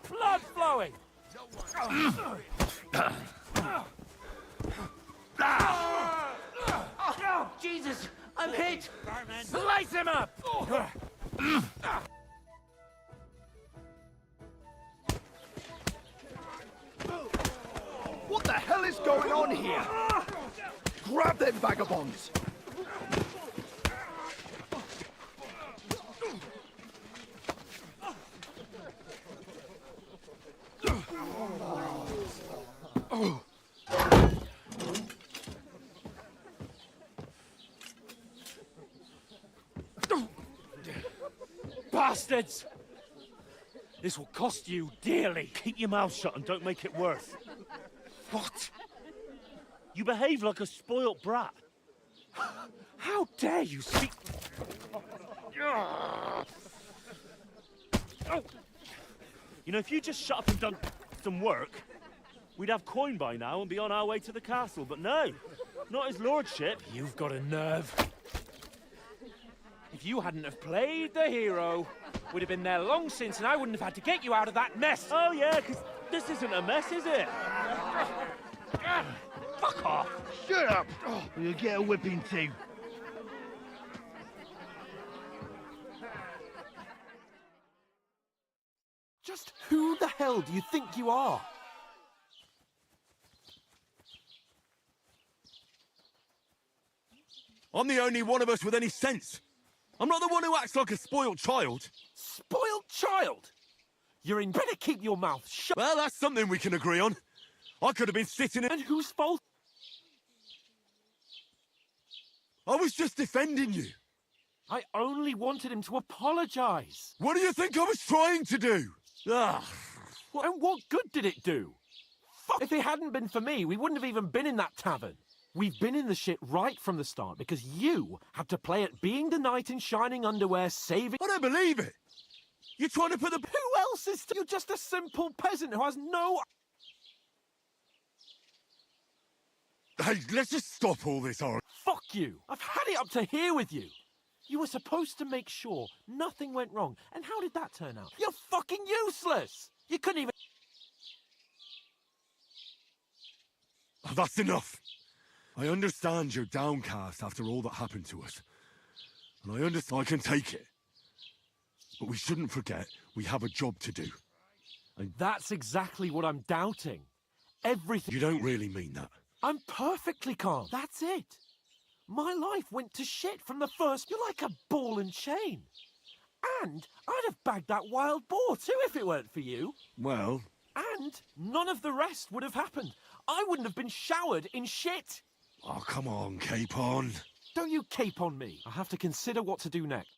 Blood flowing! Oh, Jesus! I'm hit! Slice him up! What the hell is going on here? Grab them vagabonds! Bastards! This will cost you dearly. Keep your mouth shut and don't make it worse. What? You behave like a spoilt brat. How dare you speak... You know, if you just shut up and done some work, we'd have coin by now and be on our way to the castle. But no, not his lordship. You've got a nerve. If you hadn't have played the hero, we'd have been there long since and I wouldn't have had to get you out of that mess. Oh yeah, because this isn't a mess, is it? Fuck off! Shut up! Or you'll get a whipping too. Just who the hell do you think you are? I'm the only one of us with any sense. I'm not the one who acts like a spoiled child. Spoiled child? You're in. Better keep your mouth shut. Well, that's something we can agree on. I could have been sitting in... And whose fault? I was just defending you. I only wanted him to apologize. What do you think I was trying to do? Ah. And what good did it do? Fuck. If it hadn't been for me, we wouldn't have even been in that tavern. We've been in the shit right from the start because you had to play at being the knight in shining underwear, saving... I don't believe it. You're trying to put the... Who else is... You're just a simple peasant who has no... Hey, let's just stop all this, alright? Fuck you. I've had it up to here with you. You were supposed to make sure nothing went wrong. And how did that turn out? You're fucking useless. You couldn't even... Oh, that's enough. I understand you're downcast after all that happened to us. And I understand I can take it. But we shouldn't forget we have a job to do. And that's exactly what I'm doubting. Everything... You don't really mean that. I'm perfectly calm. That's it. My life went to shit from the first. You're like a ball and chain. And I'd have bagged that wild boar too if it weren't for you. Well... And none of the rest would have happened. I wouldn't have been showered in shit. Oh, come on, Capon. Don't you cape on me. I have to consider what to do next.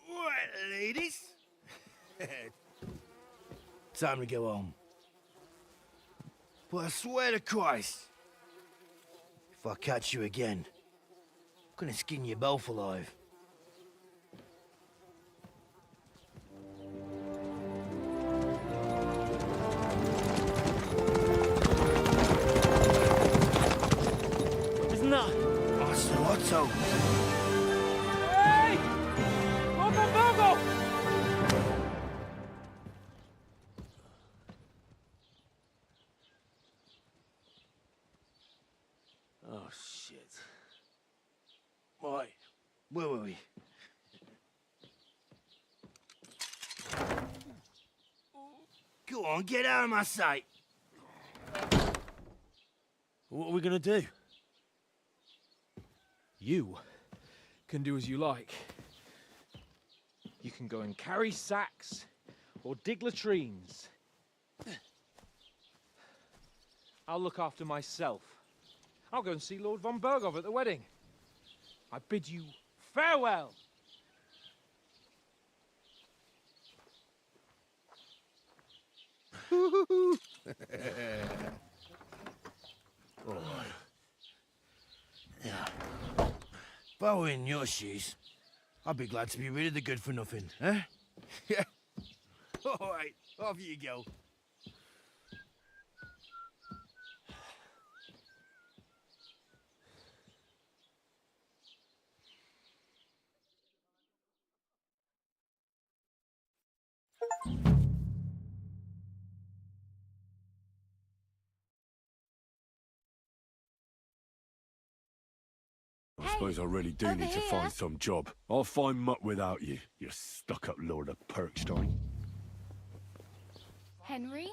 Right, ladies. Time to go home. But I swear to Christ, if I catch you again, I'm gonna skin you both alive. Isn't that... Oh, so Otto. Hey! Go! Oh, shit. Right, where were we? Go on, get out of my sight. What are we gonna do? You can do as you like. You can go and carry sacks or dig latrines. I'll look after myself. I'll go and see Lord von Bergov at the wedding. I bid you farewell. If I were in your shoes, I'd be glad to be rid of the good for nothing, eh? Yeah. Off you go. I suppose I really do need to find some job. I'll find mutt without you, you stuck-up Lord of Perkstein. Henry?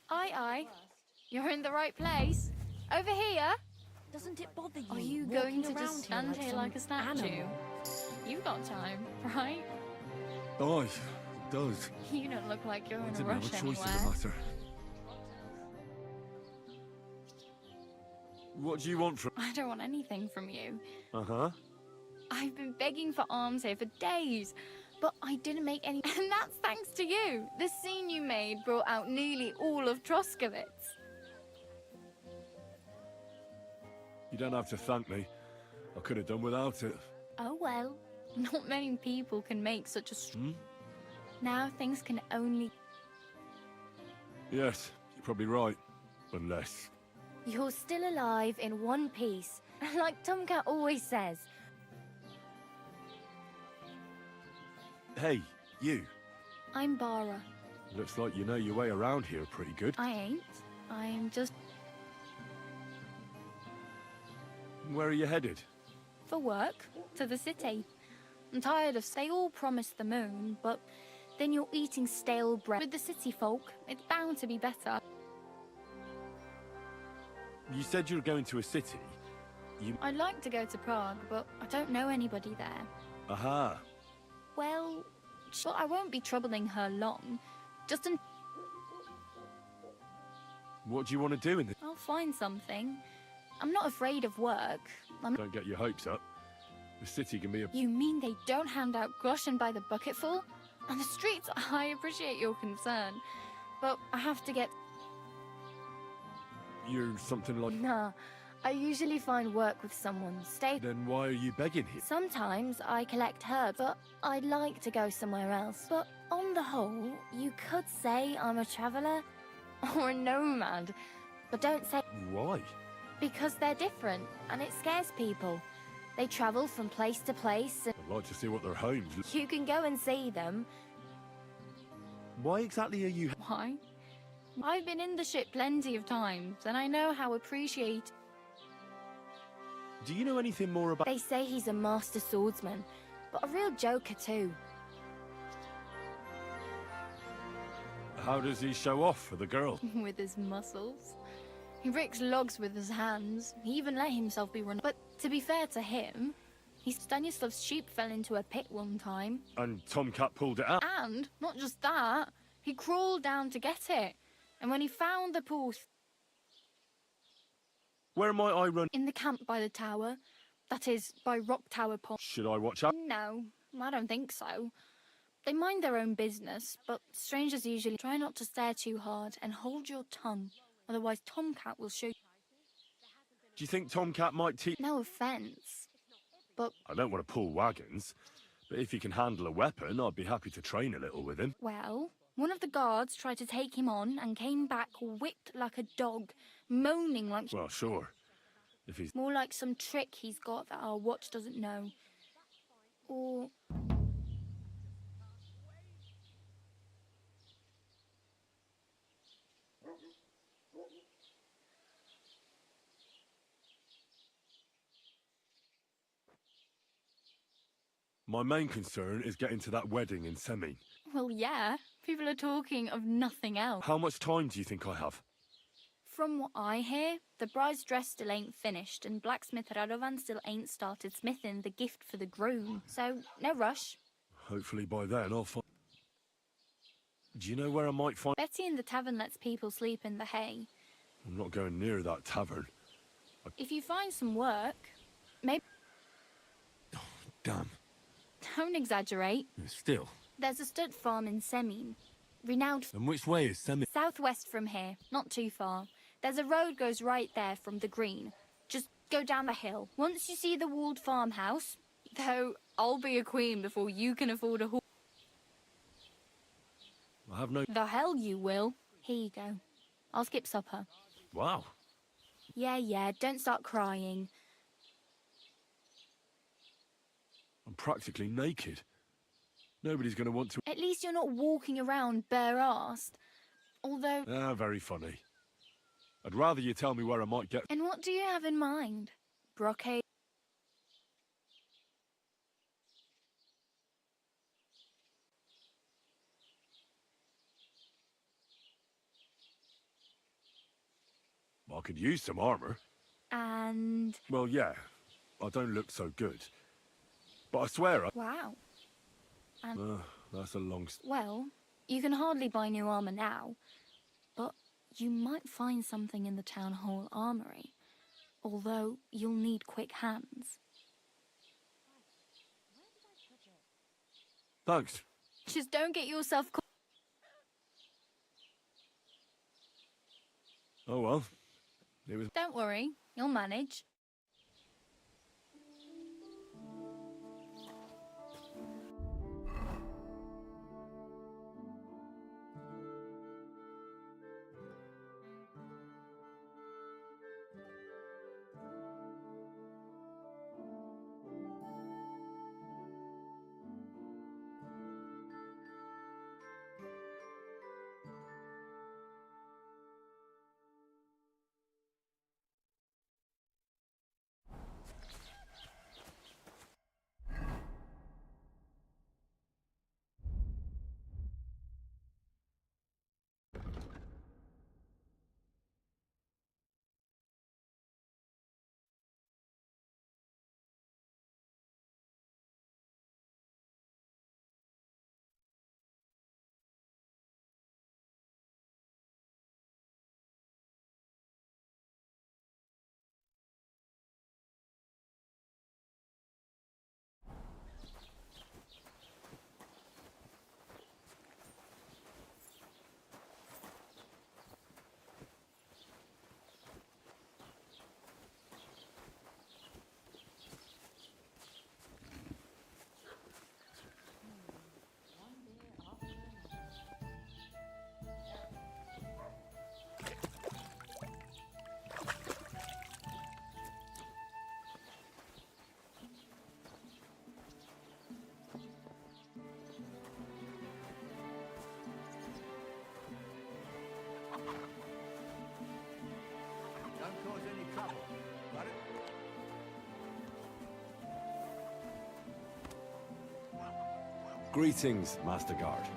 Aye, aye. You're in the right place. Over here. Doesn't it bother you? Are you walking going to around just stand here some like a statue? animal? You've got time, right? Aye, it does. You don't look like you're I in a didn't rush have a choice in the anywhere. matter. What do you want from... I don't want anything from you. Uh-huh. I've been begging for alms here for days, but I didn't make any. And that's thanks to you. The scene you made brought out nearly all of Troskowitz. You don't have to thank me. I could have done without it. Oh well. Not many people can make such a. Now things can only. Yes, you're probably right. Unless... You're still alive in one piece, like Tomcat always says. Hey, you. I'm Bara. Looks like you know your way around here pretty good. I ain't. I'm just Where are you headed? for work to the city. I'm tired of. They all promise the moon, but then you're eating stale bread. With the city folk, it's bound to be better. You said you were going to a city. I'd like to go to Prague, but I don't know anybody there. Aha. Well, but I won't be troubling her long. Just an. What do you want to do in this? I'll find something. I'm not afraid of work. Don't get your hopes up. The city can be a... You mean they don't hand out groschen by the bucketful? On the streets, I appreciate your concern, but I have to get. You're something like... Nah, I usually find work with someone. Stay. Then why are you begging here? Sometimes I collect herbs, but I'd like to go somewhere else. But on the whole, you could say I'm a traveller or a nomad. But don't say. Why? Because they're different, and it scares people. They travel from place to place, and I'd like to see what their homes... you can go and see them. Why exactly are you... Why? I've been in the ship plenty of times, and I know how appreciate. Do you know anything more about... They say he's a master swordsman, but a real joker too. How does he show off for the girl? With his muscles. He ricks logs with his hands. He even let himself be run. But to be fair to him, Stanislav's sheep fell into a pit one time. And Tomcat pulled it out. And, not just that, he crawled down to get it. And when he found the pool... Where might I run? In the camp by the tower. That is, by Rock Tower Pond. Should I watch out? No, I don't think so. They mind their own business, but strangers usually try not to stare too hard and hold your tongue. Otherwise, Tomcat will show you. Do you think Tomcat might teach... No offence, but... I don't want to pull wagons, but if he can handle a weapon, I'd be happy to train a little with him. Well, one of the guards tried to take him on and came back whipped like a dog, moaning like... Well, sure. If he's... More like some trick he's got that our watch doesn't know. Or... My main concern is getting to that wedding in Semine. Well, yeah. People are talking of nothing else. How much time do you think I have? From what I hear, the bride's dress still ain't finished, and blacksmith Radovan still ain't started smithing the gift for the groom. So, no rush. Hopefully by then I'll find... Do you know where I might find... Betty in the tavern lets people sleep in the hay. I'm not going near that tavern. If you find some work, maybe... Damn. Don't exaggerate. Still. There's a stud farm in Semine. Renowned... And which way is Semine? Southwest from here, not too far. There's a road goes right there from the green. Just go down the hill. Once you see the walled farmhouse, though I'll be a queen before you can afford a horse. I have no... The hell you will. Here you go. I'll skip supper. Wow. Yeah, don't start crying. I'm practically naked. Nobody's going to want to... At least you're not walking around bare-assed. Although... Ah, very funny. I'd rather you tell me where I might get... And what do you have in mind? Brocade? I could use some armor. And... Well, yeah. I don't look so good. But I swear I... Wow. And... that's a long... Well, you can hardly buy new armor now. But you might find something in the town hall armory. Although, you'll need quick hands. Thanks. Just don't get yourself caught. Oh, well. It was... Don't worry, you'll manage. Don't cause any trouble. Got it? Greetings, Master Guard.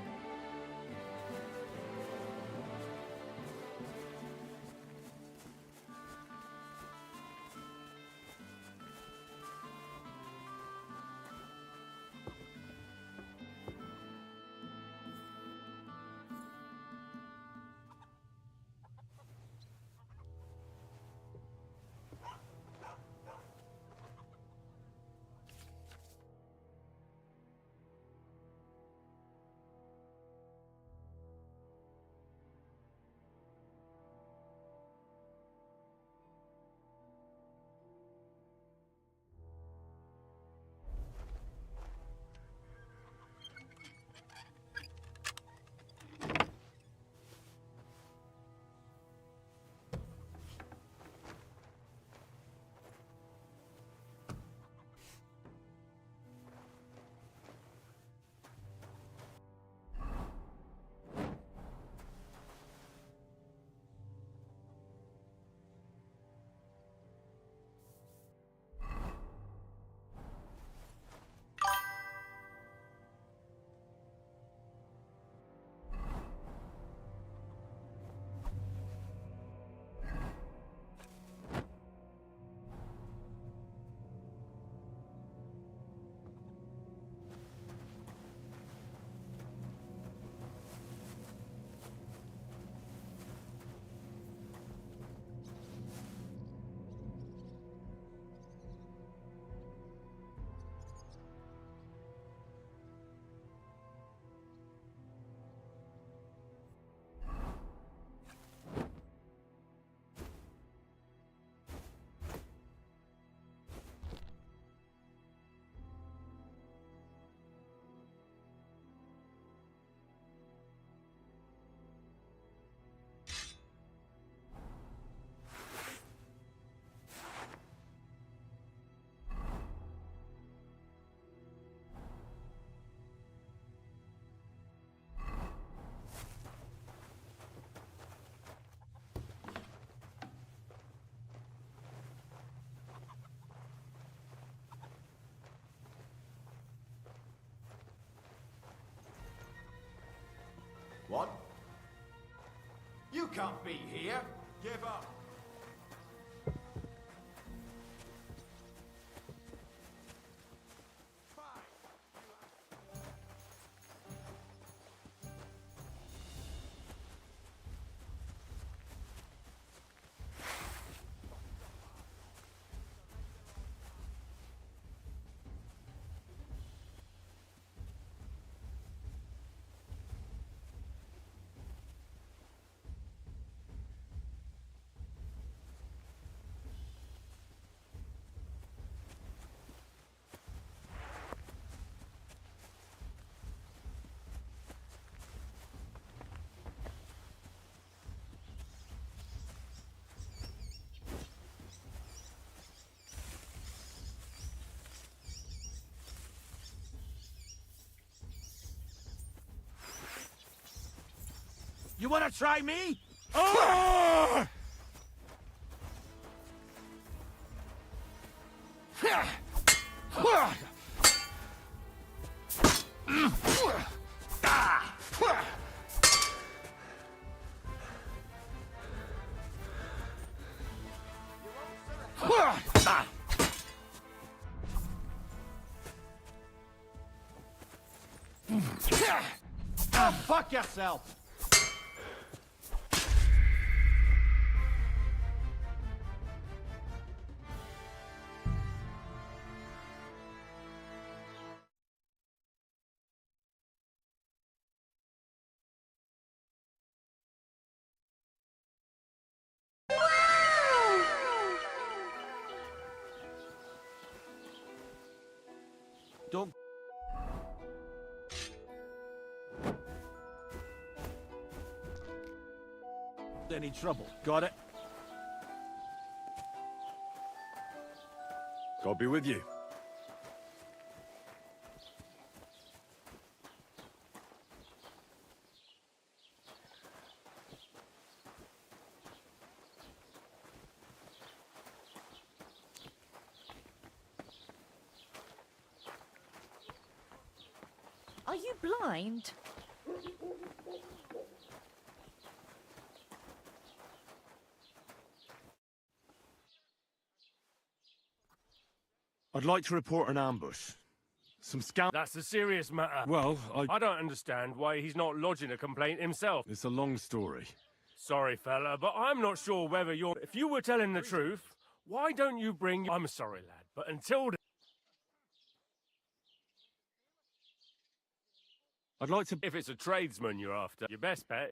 What? You can't be here. Give up. You want to try me? Oh! Fuck yourself! Don't. Any trouble? Got it? God be with you. Are you blind? I'd like to report an ambush. Some scout. That's a serious matter. Well, I don't understand why he's not lodging a complaint himself. It's a long story. Sorry, fella, but I'm not sure whether you're... If you were telling the truth, why don't you bring... I'm sorry, lad, but until... I'd like to... If it's a tradesman you're after, your best bet...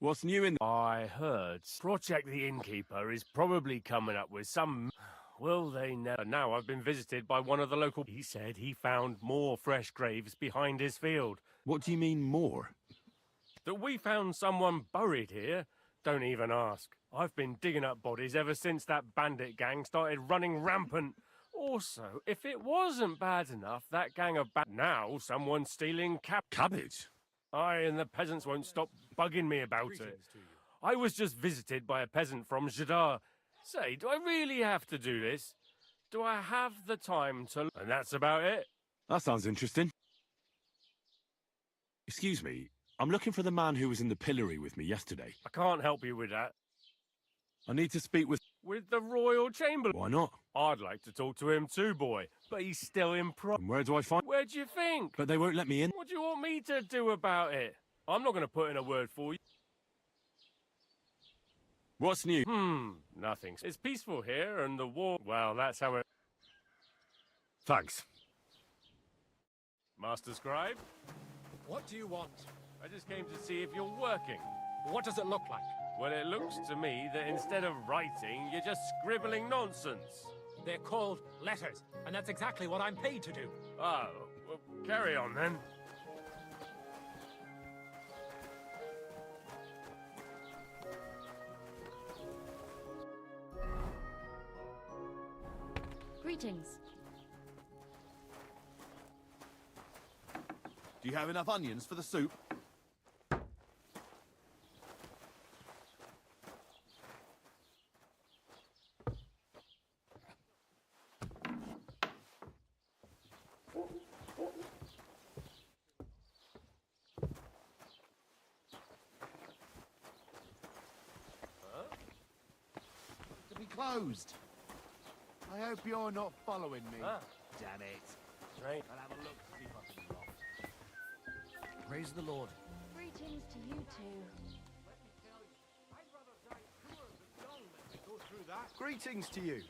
What's new in... I heard Project the Innkeeper is probably coming up with some... Will they never... Now I've been visited by one of the local... He said he found more fresh graves behind his field. What do you mean, more? That we found someone buried here? Don't even ask. I've been digging up bodies ever since that bandit gang started running rampant. Also, if it wasn't bad enough, that gang of now someone's stealing cabbage. Aye, and the peasants won't stop bugging me about it. I was just visited by a peasant from Jadar. Say, do I really have to do this? Do I have the time to... And that's about it. That sounds interesting. Excuse me, I'm looking for the man who was in the pillory with me yesterday. I can't help you with that. I need to speak with... With the Royal Chamberlain? Why not? I'd like to talk to him too, boy. But he's still in And where do I find... Where do you think? But they won't let me in. What do you want me to do about it? I'm not going to put in a word for you. What's new? Nothing. It's peaceful here, and the war... Well, that's how it... Thanks. Master Scribe? What do you want? I just came to see if you're working. What does it look like? Well, it looks to me that instead of writing, you're just scribbling nonsense. They're called letters, and that's exactly what I'm paid to do. Oh, well, carry on then. Greetings. Do you have enough onions for the soup? closed. I hope you're not following me. Ah. Damn it. Right. I'll have a look to see if I can lock. Praise the Lord. Greetings to you two. Greetings to you.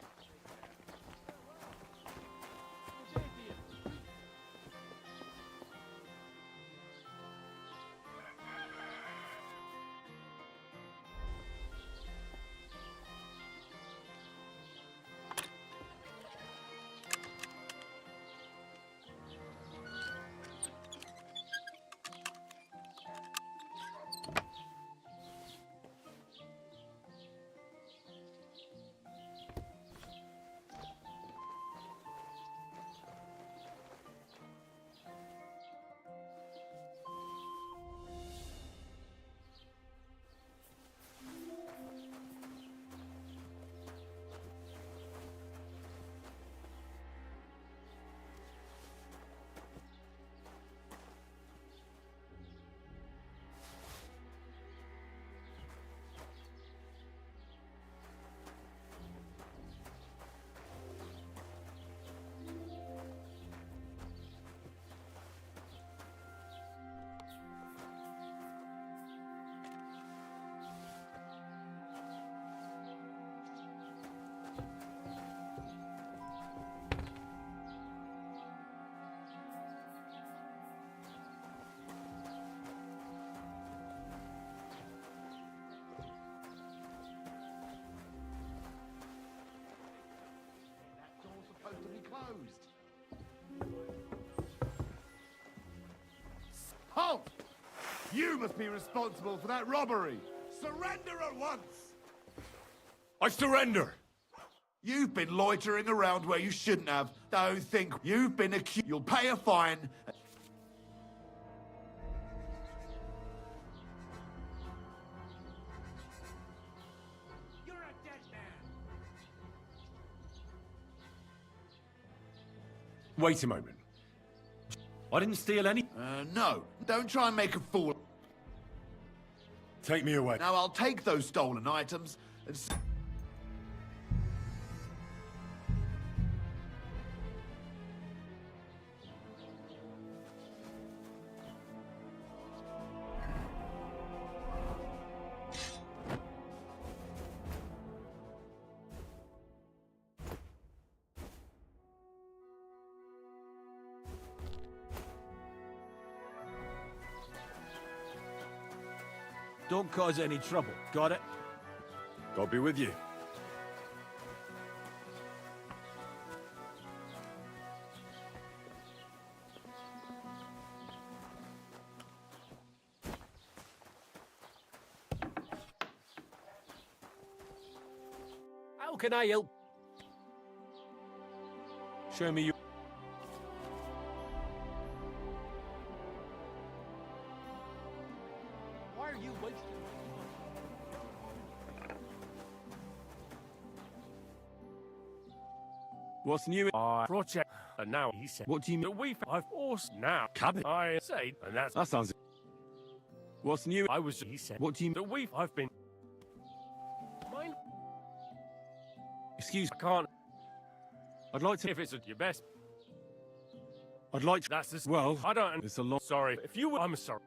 Supposed to be closed. Halt! You must be responsible for that robbery. Surrender at once! I surrender! You've been loitering around where you shouldn't have. Don't think you've been accused. You'll pay a fine. You're a dead man. Wait a moment. I didn't steal any. No. Don't try and make a fool. Take me away. Now I'll take those stolen items and... Don't cause any trouble. Got it? God be with you. How can I help? Show me you. Why are you wasting? What's new? Project. And now he said. What do you mean? That I've forced now. Cabin? I say, and that's. That sounds... What's new? I was. He said. What do you... That I've been. Mine. Excuse... I can't. I'd like to... If it's at your best. I'd like to... That's the... Well... I don't... It's a lot... Sorry. If you were... I'm sorry.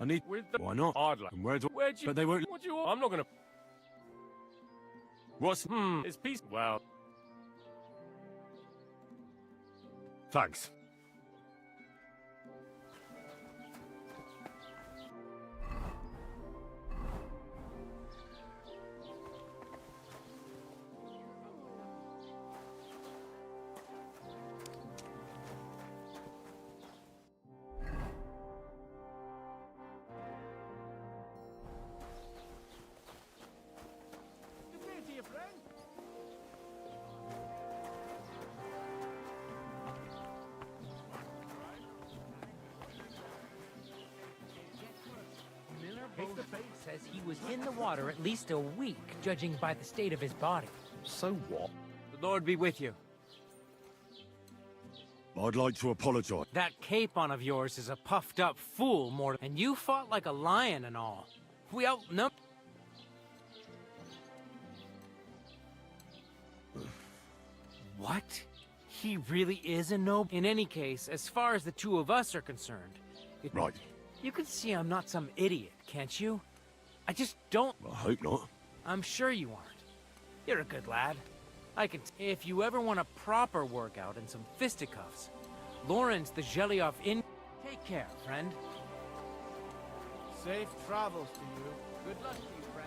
I need... With the... Why not? Hard luck. And where'd you... Where'd you... But they won't... What do you want? I'm not gonna... What's... It's peace... Well... Thanks. Face-to-face says he was in the water at least a week, judging by the state of his body. So what? The Lord be with you. I'd like to apologize. That capon of yours is a puffed-up fool, more, and you fought like a lion and all. We outnumbered. What? He really is a noble? In any case, as far as the two of us are concerned... Right. You can see I'm not some idiot, can't you? I just don't... I hope not. I'm sure you aren't. You're a good lad. I can... If you ever want a proper workout and some fisticuffs, Lawrence the Zhelyov in... Take care, friend. Safe travels to you. Good luck to you, friend.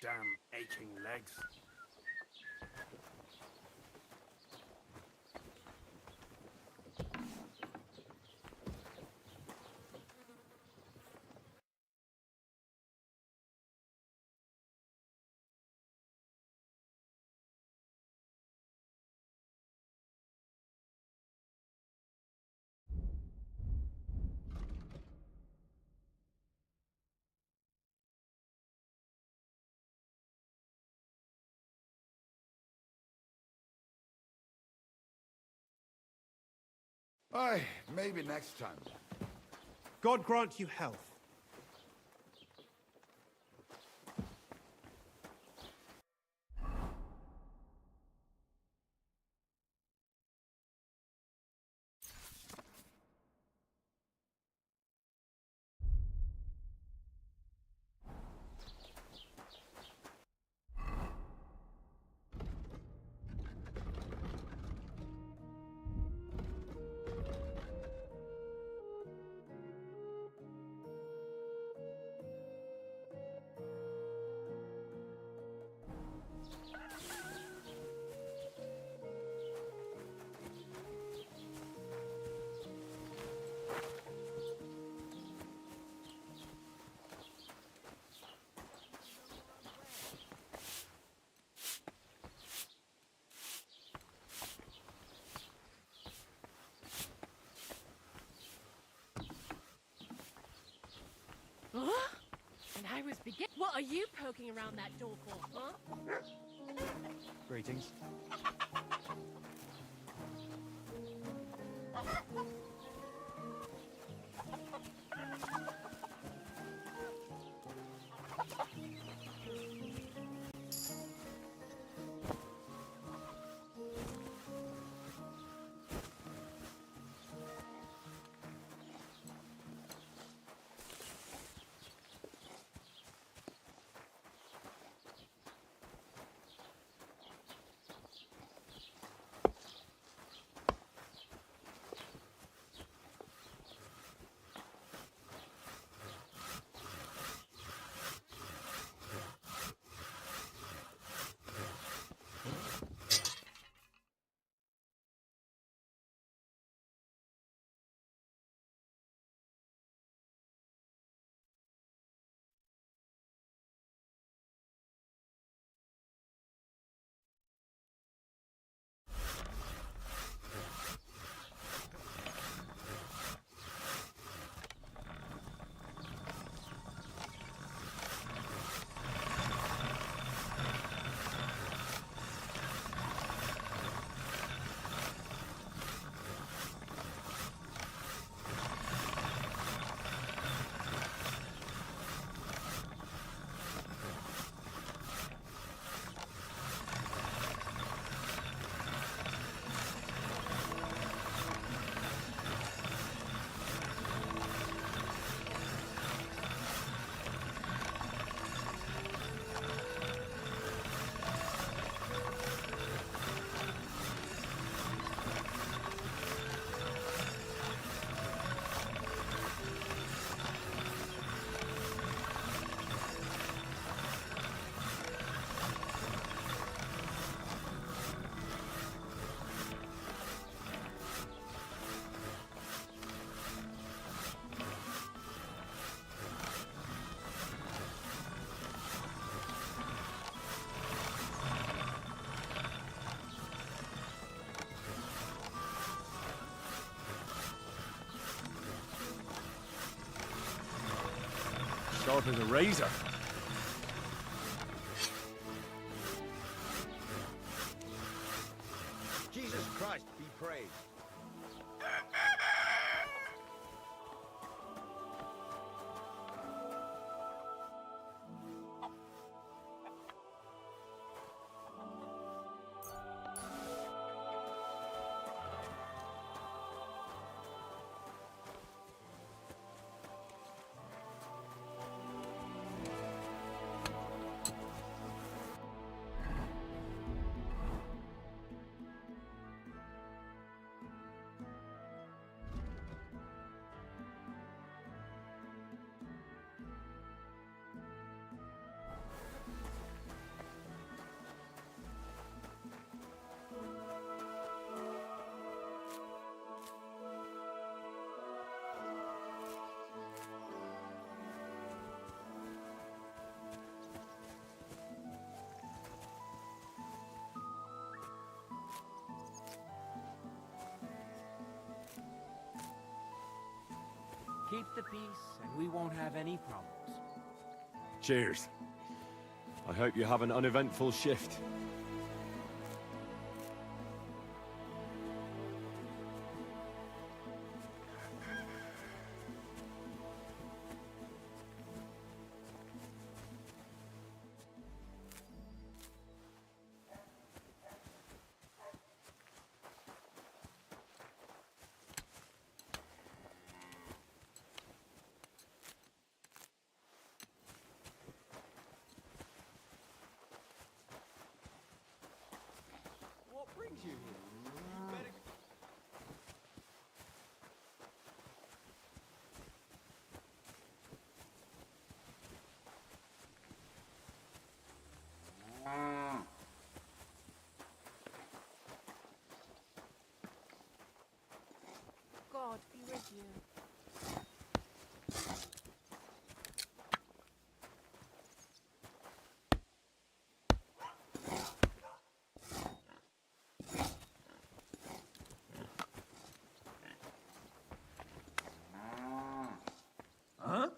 Damn aching legs. Aye, maybe next time. God grant you health. Huh? And I was begin. What are you poking around that door for, huh? Greetings. Sharp as a razor. Keep the peace, and we won't have any problems. Cheers. I hope you have an uneventful shift. What brings you here? You better... God be with you. Huh?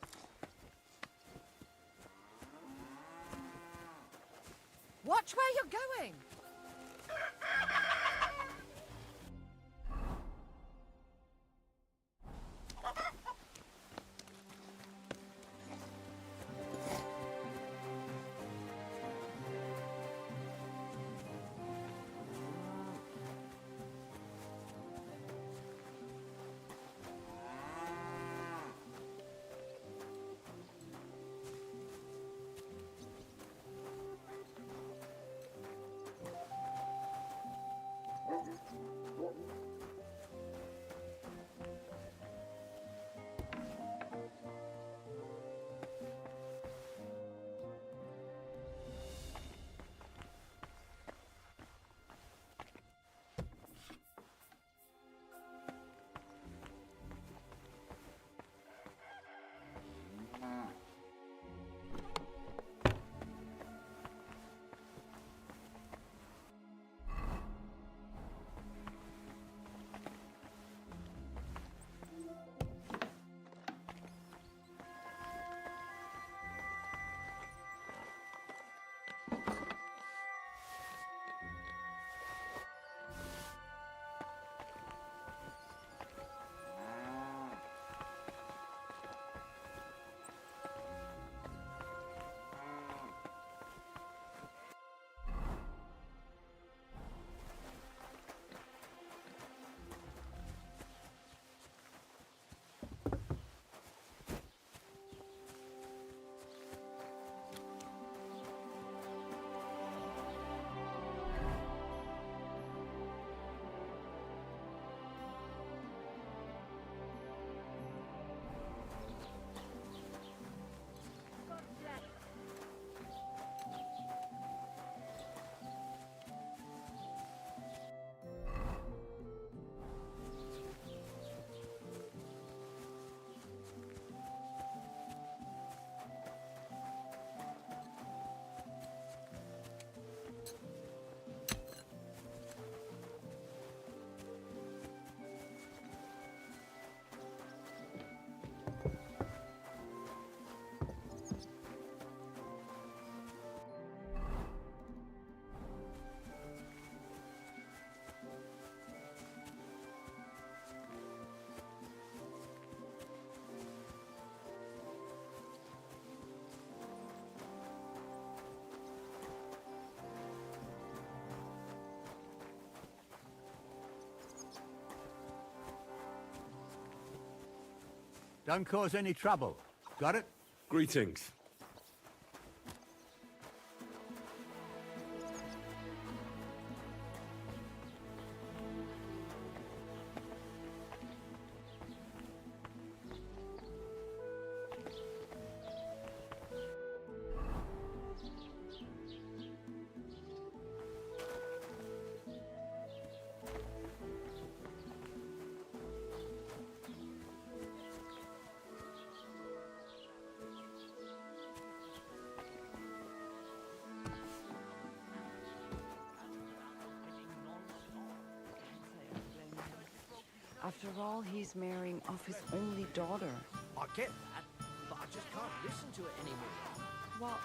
Watch where you're going! Don't cause any trouble. Got it? Greetings. After all, he's marrying off his only daughter. I get that, but I just can't listen to it anymore. Well,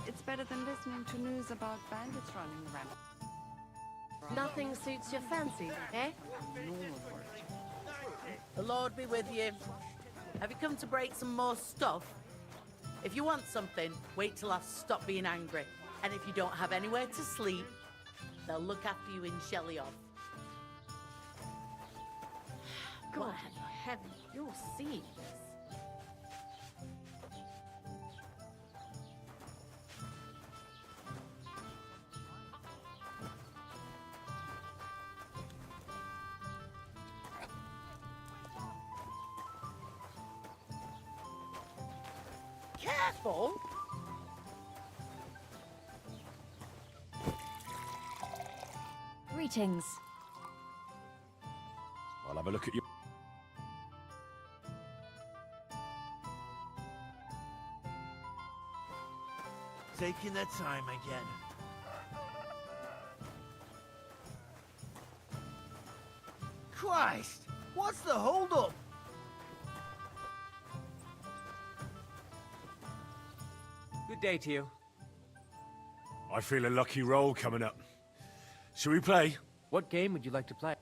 it's better than listening to news about bandits running around. Nothing suits your fancy, eh? The Lord be with you. Have you come to break some more stuff? If you want something, wait till I stop being angry. And if you don't have anywhere to sleep, they'll look after you in Shelly-off. God in heaven, you're seeing this. Careful! Greetings. I'll have a look at you. Taking their time again. Christ! What's the hold-up? Good day to you. I feel a lucky roll coming up. Shall we play? What game would you like to play?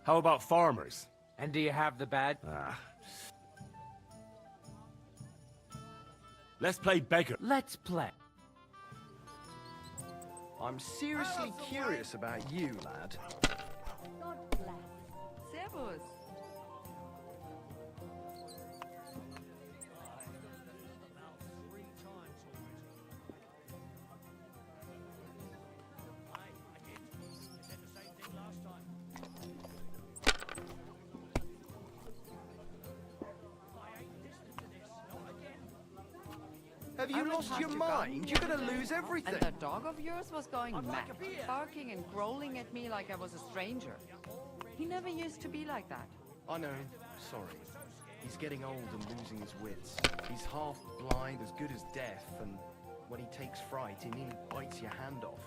How about farmers? And do you have the badge? Let's play beggar. Let's play. I'm seriously curious about you, lad. God bless. Servus. Have you lost your mind? You're gonna lose everything. And that dog of yours was going mad, barking and growling at me like I was a stranger. He never used to be like that. I know. Sorry. He's getting old and losing his wits. He's half blind, as good as deaf, and when he takes fright, he nearly bites your hand off.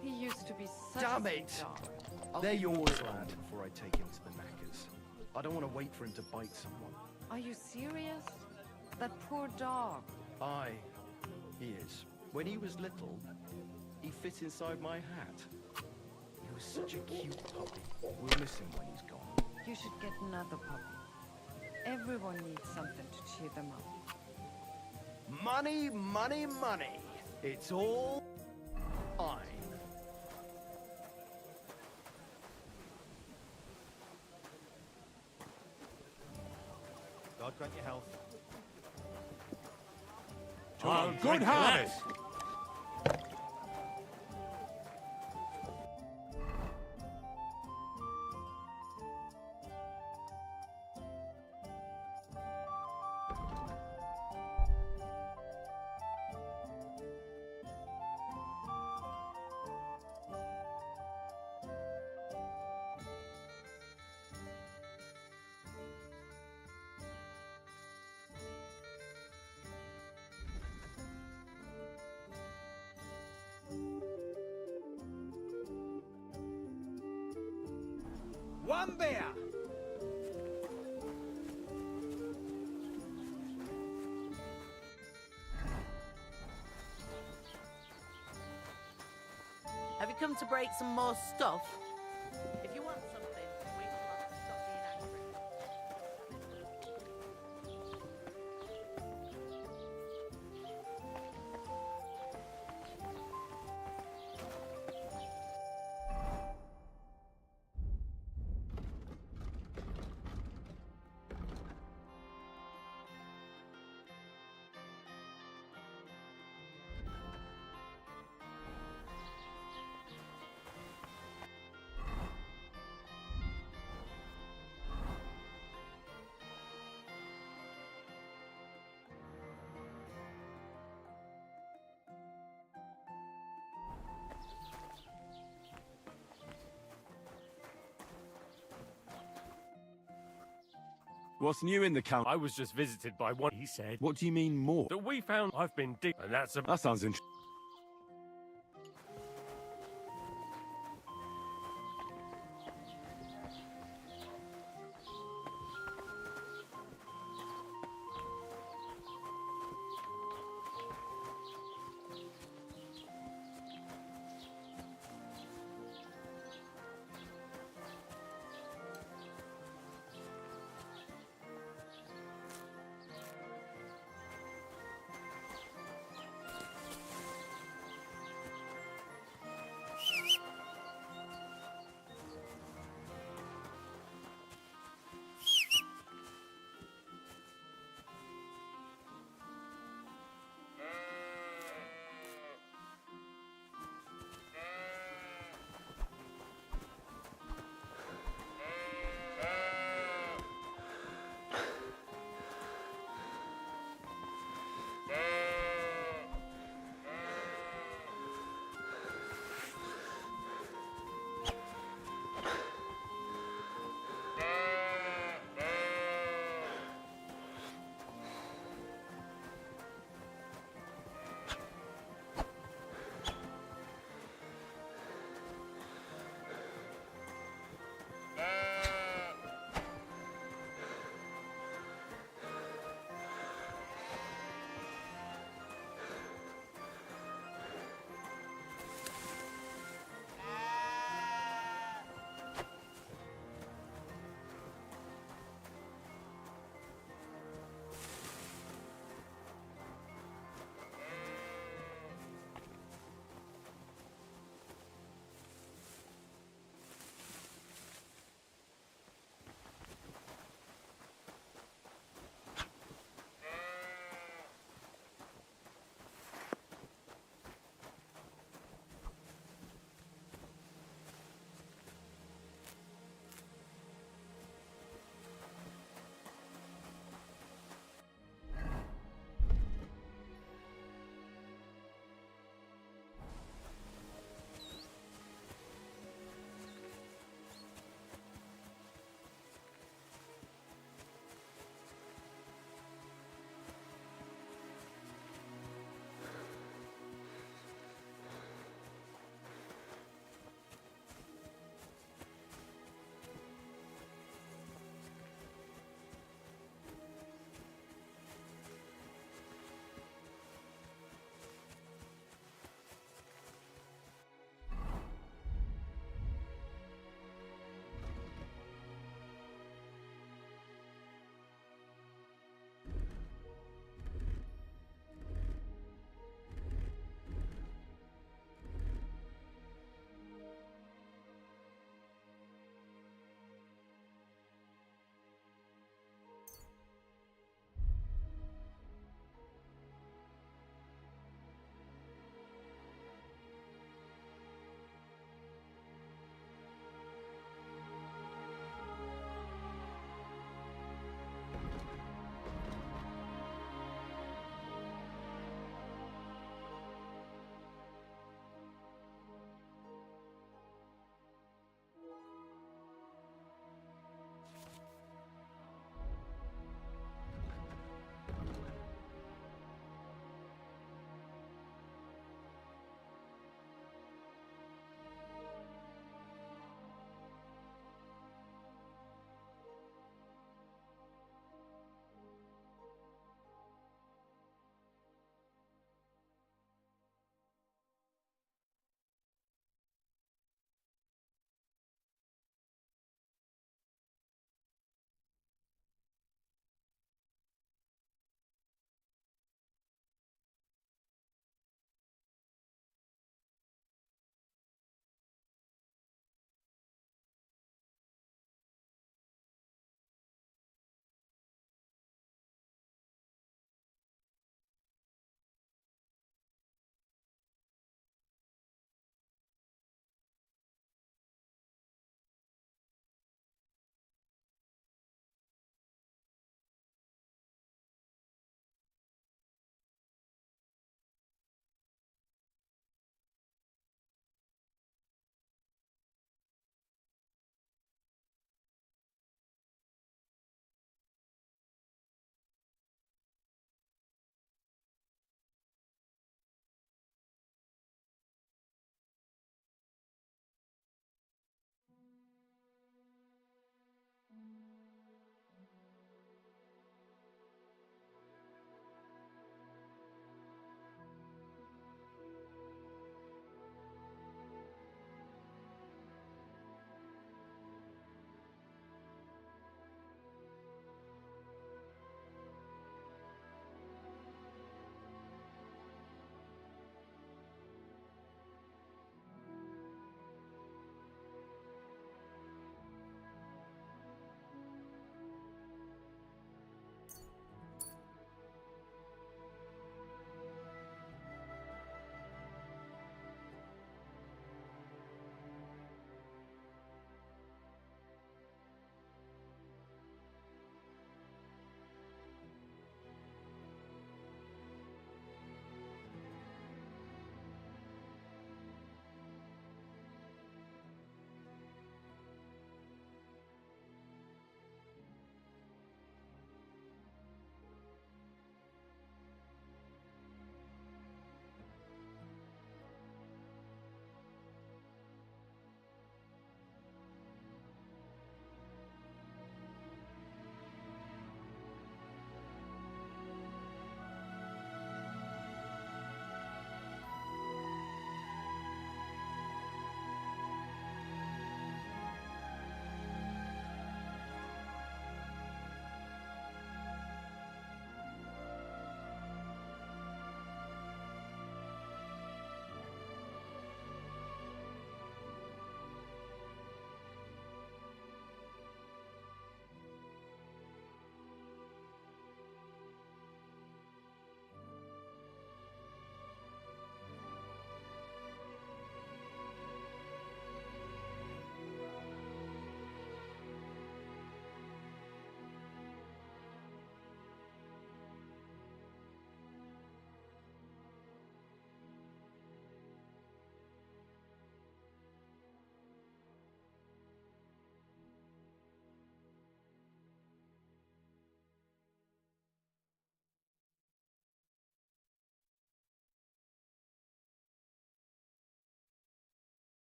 He used to be such Damn a it! sweet dog. They're yours, lad, before I take him to the knackers. I don't want to wait for him to bite someone. Are you serious? That poor dog. Aye, he is. When he was little, he fit inside my hat. He was such a cute puppy. We'll miss him when he's gone. You should get another puppy. Everyone needs something to cheer them up. Money, money, money. It's all mine. God grant you health. Good harvest! One beer. Have you come to break some more stuff? If you want something, wait till I stop being angry. What's new in the count? I was just visited by one, he said. What do you mean more? That we found I've been digging, and that's a... That sounds interesting.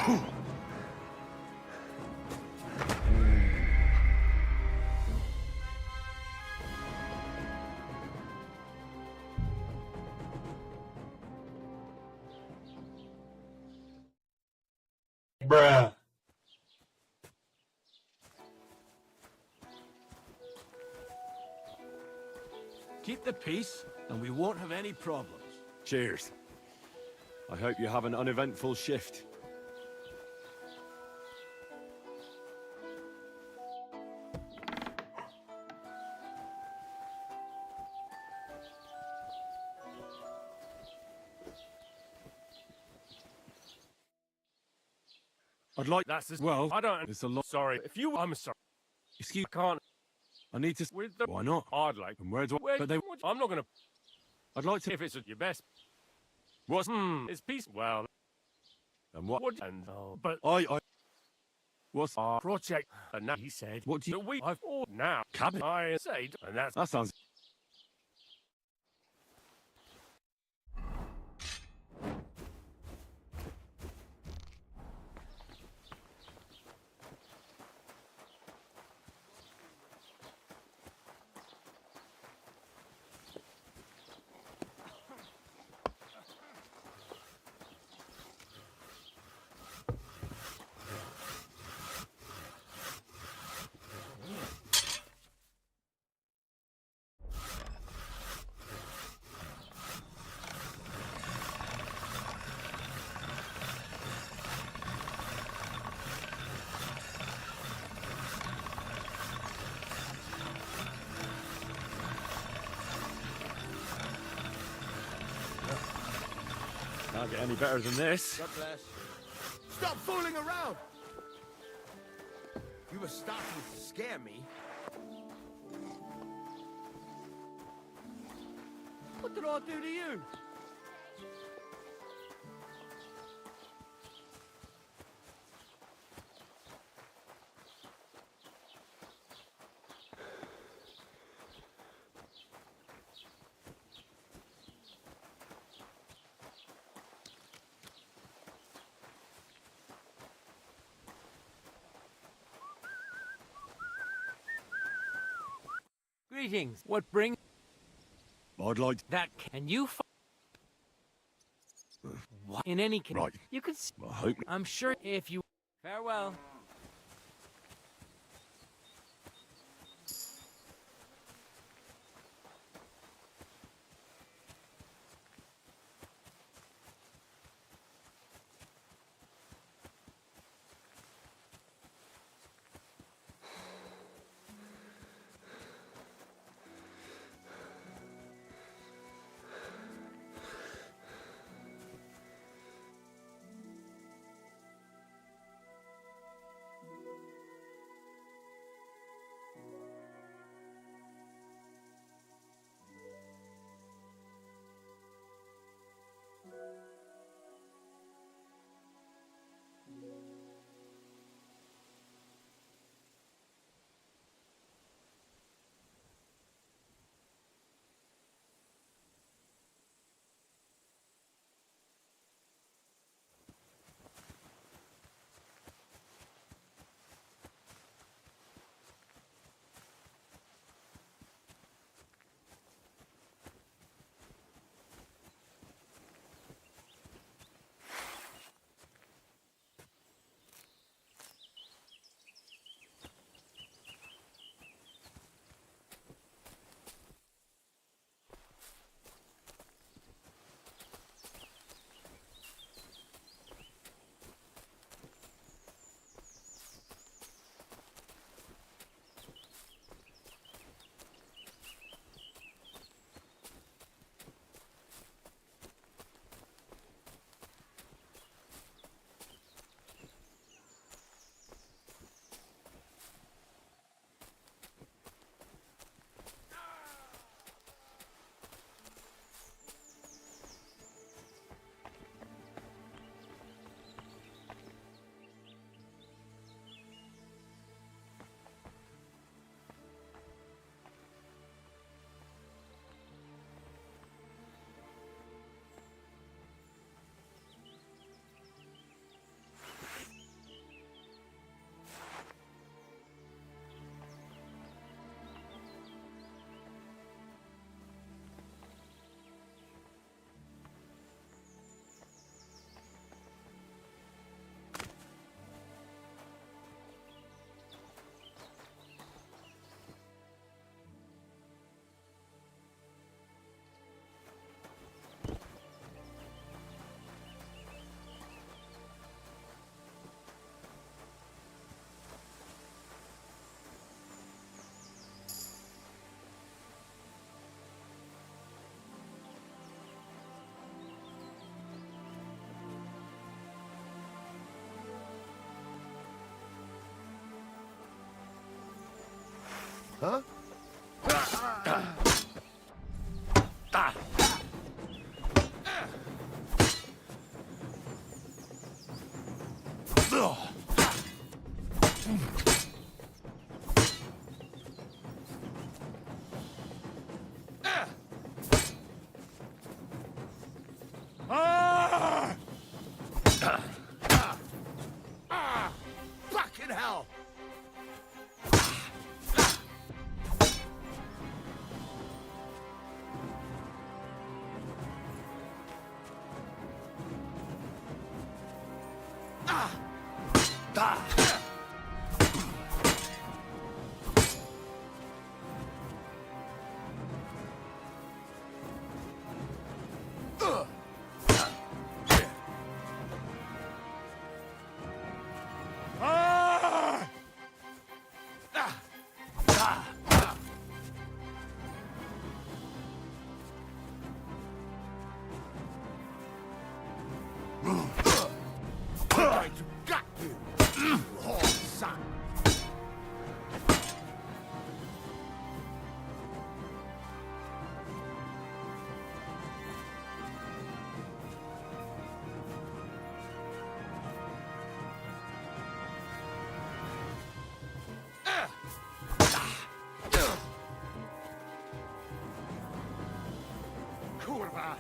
Bruh. Keep the peace, and we won't have any problems. Cheers. I hope you have an uneventful shift. I'd like... That's as Well, I don't. it's a lot... Sorry. If you, I'm sorry. Excuse... I can't. I need to... With the. Why not? I'd like. And where do I... Where, But they... I'm not gonna. I'd like to... If it's your best. What's... It's peace. Well. And what... Would and but I... What's... our project? And now he said. What do you... That we. I've all now. Cabin? I said, and that's. That sounds... Can't get any better than this. God bless. Stop fooling around! You were starting to scare me. What did I do to you? Greetings. What bring I'd like... that? Can you? What? In any case, Right. you could. I hope... I'm sure if you. Farewell. Huh? Fucking hell! I got you, you whore son! Kurva!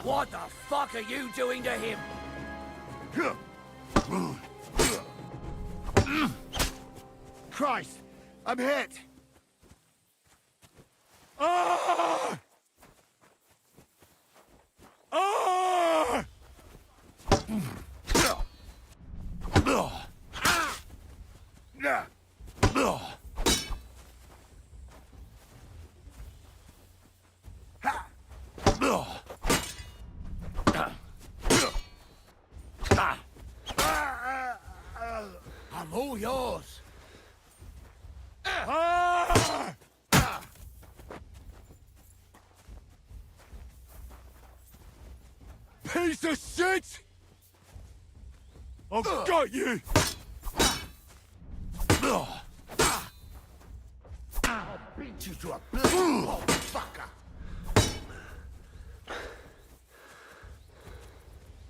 What the fuck are you doing to him? Christ! I'm hit! Ah! Ah! I'm all yours. Piece of shit! I've got you! I'll beat you to a bloody fucker!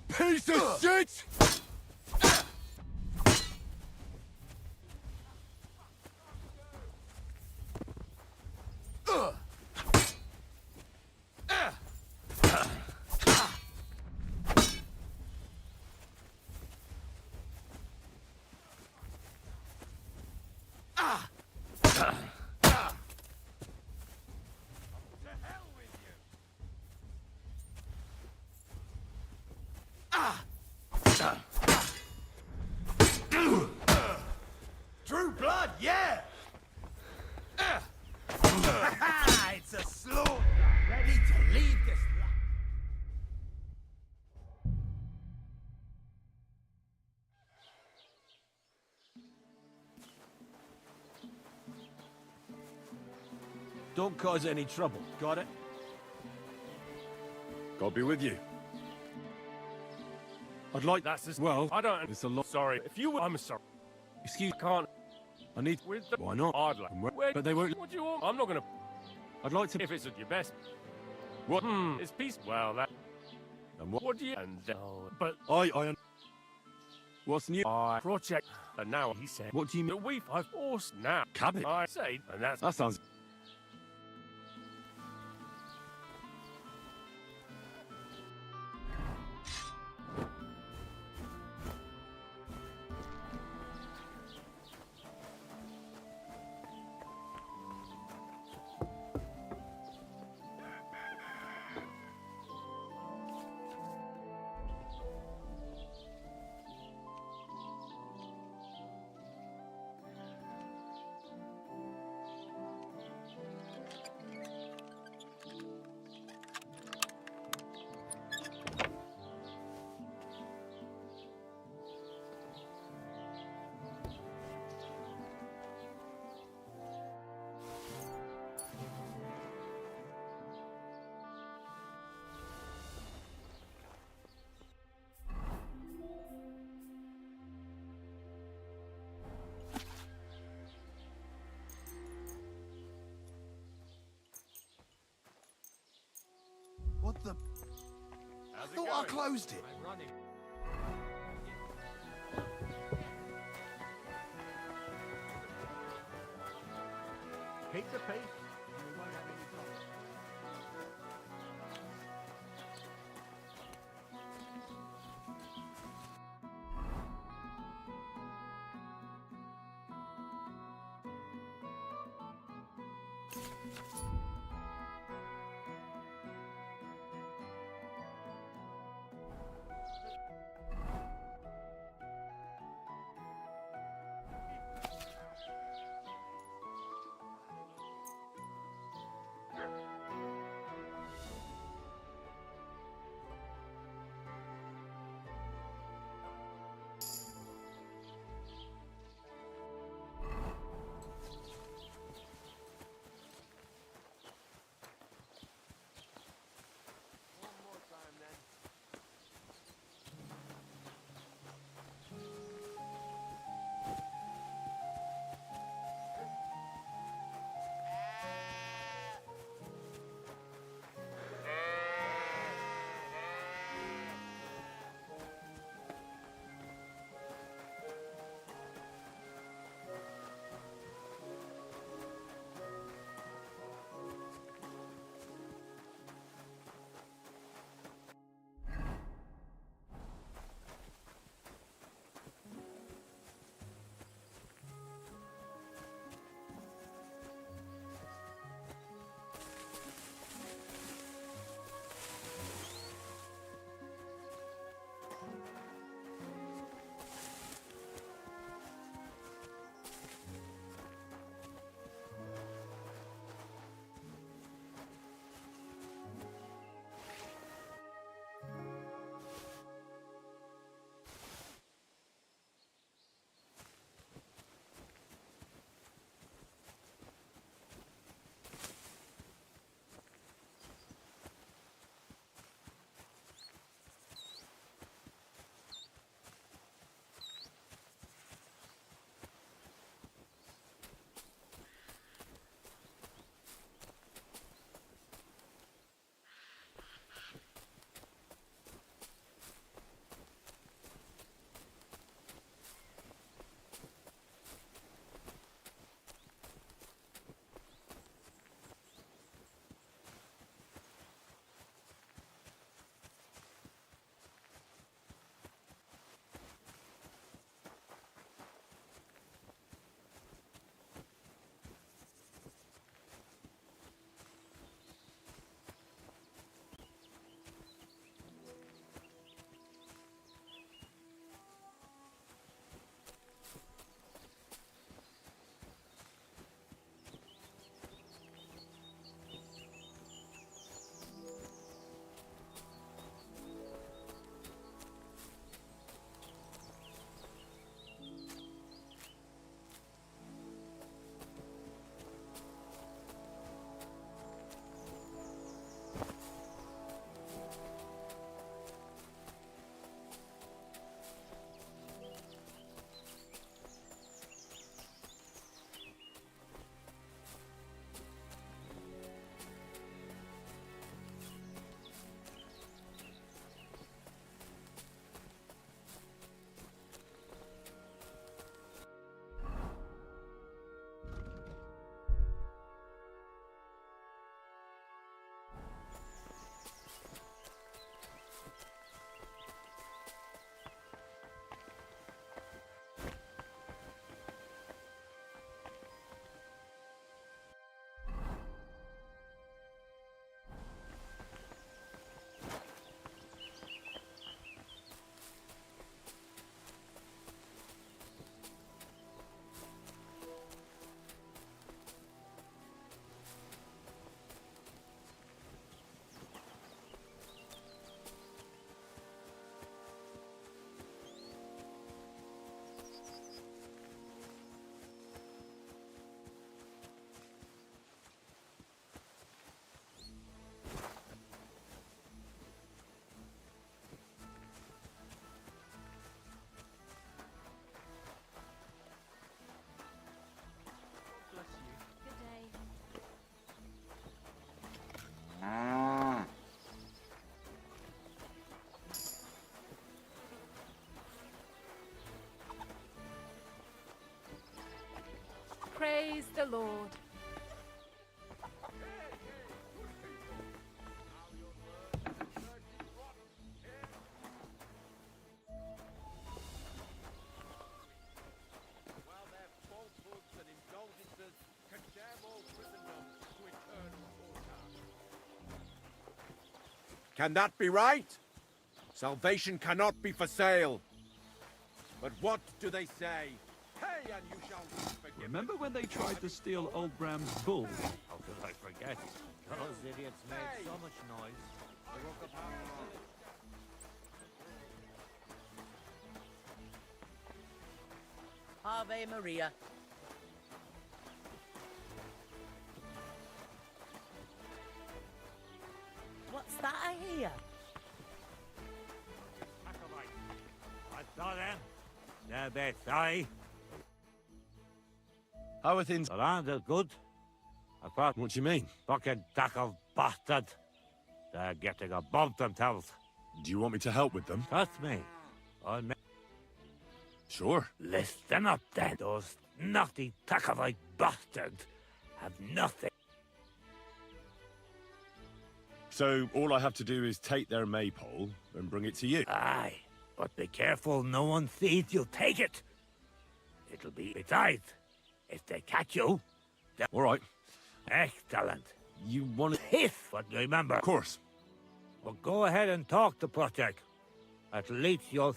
Piece of shit! True blood, yeah! It's a slaughter, ready to leave this life. Don't cause any trouble. Got it? God be with you. I'd like... That's as Well, I don't. it's a lot... Sorry. If you were, I'm sorry. Excuse... I can't. I need... With the Why not? I'd like. Where, But they won't... What do you want? I'm not gonna. I'd like to... If it's at your best. What? It's peace. Well, that. And what? What do you? And but What's new? I project. And now he said. What do you mean? That we've forced now. Cabin? I say, and that's. That sounds... I thought I closed it. I'm running. Keep the peace, and we won't have any trouble. Can that be right? Salvation cannot be for sale. But what do they say? Pay and you shall be forgiven. Remember when they tried to steal old Bram's bull? How could I forget? Those idiots made so much noise. They woke up half the village. Ave Maria. What's that I hear? I saw them. They're bad, sorry. How are things? The land is good. I thought... What do you mean? Fucking tackle bastard. They're getting above themselves. Do you want me to help with them? Trust me. I'll make... Sure. Listen up then. Those naughty Takovite bastards have nothing. So all I have to do is take their maypole and bring it to you? Aye, but be careful no one sees you take it. It'll be... Besides, if they catch you... All right. Excellent. You want to... Hiss, but remember... Of course. Well, go ahead and talk to Project. At least you'll...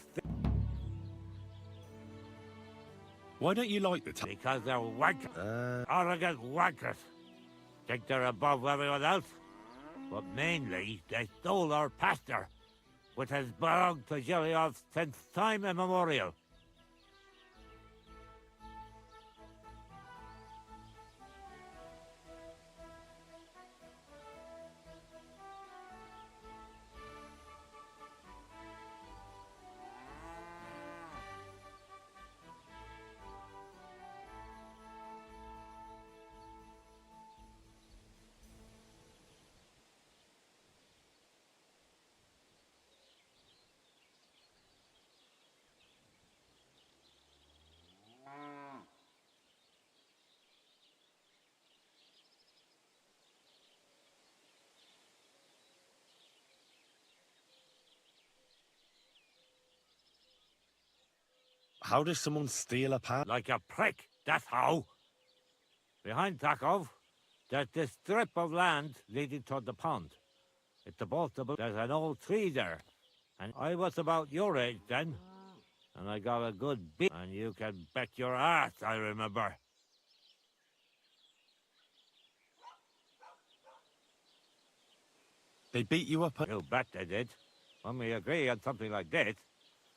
Why don't you like the Because they're wankers. Arrogant wankers. Think they're above everyone else? But mainly, they stole our pasture, which has belonged to Zhelyov since time immemorial. How does someone steal a path? Like a prick, that's how. Behind Takov, there's this strip of land leading toward the pond. It's about the... There's an old tree there. And I was about your age then. And I got a good beat. And you can bet your ass I remember. They beat you up? You bet they did. When we agree on something like this,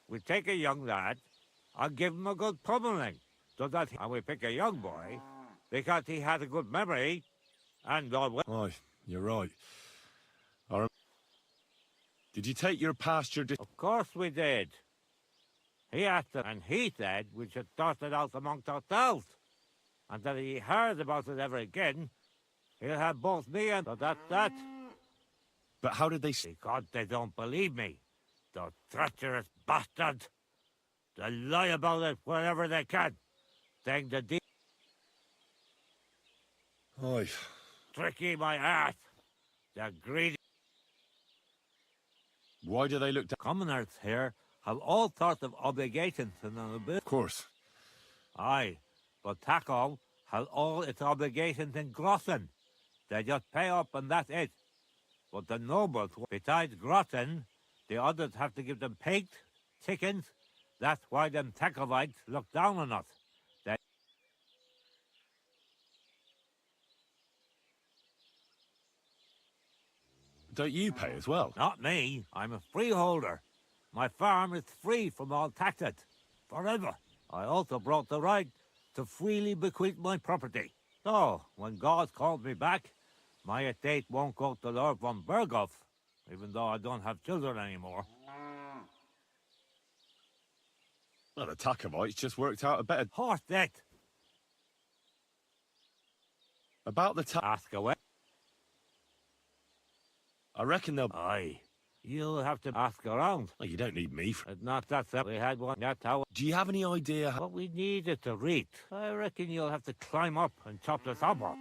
we take a young lad and give him a good pummeling. So that and we pick a young boy because he had a good memory and all. Oh, you're right. Did you take your pasture? Of course we did. He asked it, and he said we should sort it out amongst ourselves. And that he heard about it ever again, he'll have both me and... So that's that. But how did they... Because they don't believe me. The treacherous bastard. They lie about it wherever they can. Saying the deed... Oy. Tricky my ass. They're greedy. Why do they look down? Commoners here have all sorts of obligations in the business. Of course. Aye, but Takov has all its obligations in Grossen. They just pay up and that's it. But the nobles, besides Grossen, the others have to give them pigs, chickens. That's why them Takovites look down on us. Don't you pay as well? Not me. I'm a freeholder. My farm is free from all taxes. Forever. I also brought the right to freely bequeath my property. So, when God called me back, my estate won't go to Lord von Berghoff, even though I don't have children anymore. Well, the Takovites just worked out a better... Horse it! About the Ask away. I reckon they'll... Aye. You'll have to ask around. Well, you don't need me for... It's not that simple. We had one. That's how... Do you have any idea how... What we need is to reach. I reckon you'll have to climb up and chop the top off.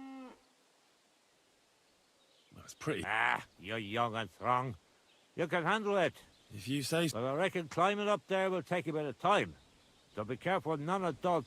That's pretty... Ah, you're young and strong. You can handle it. If you say so. But I reckon climbing up there will take a bit of time. So be careful none of those...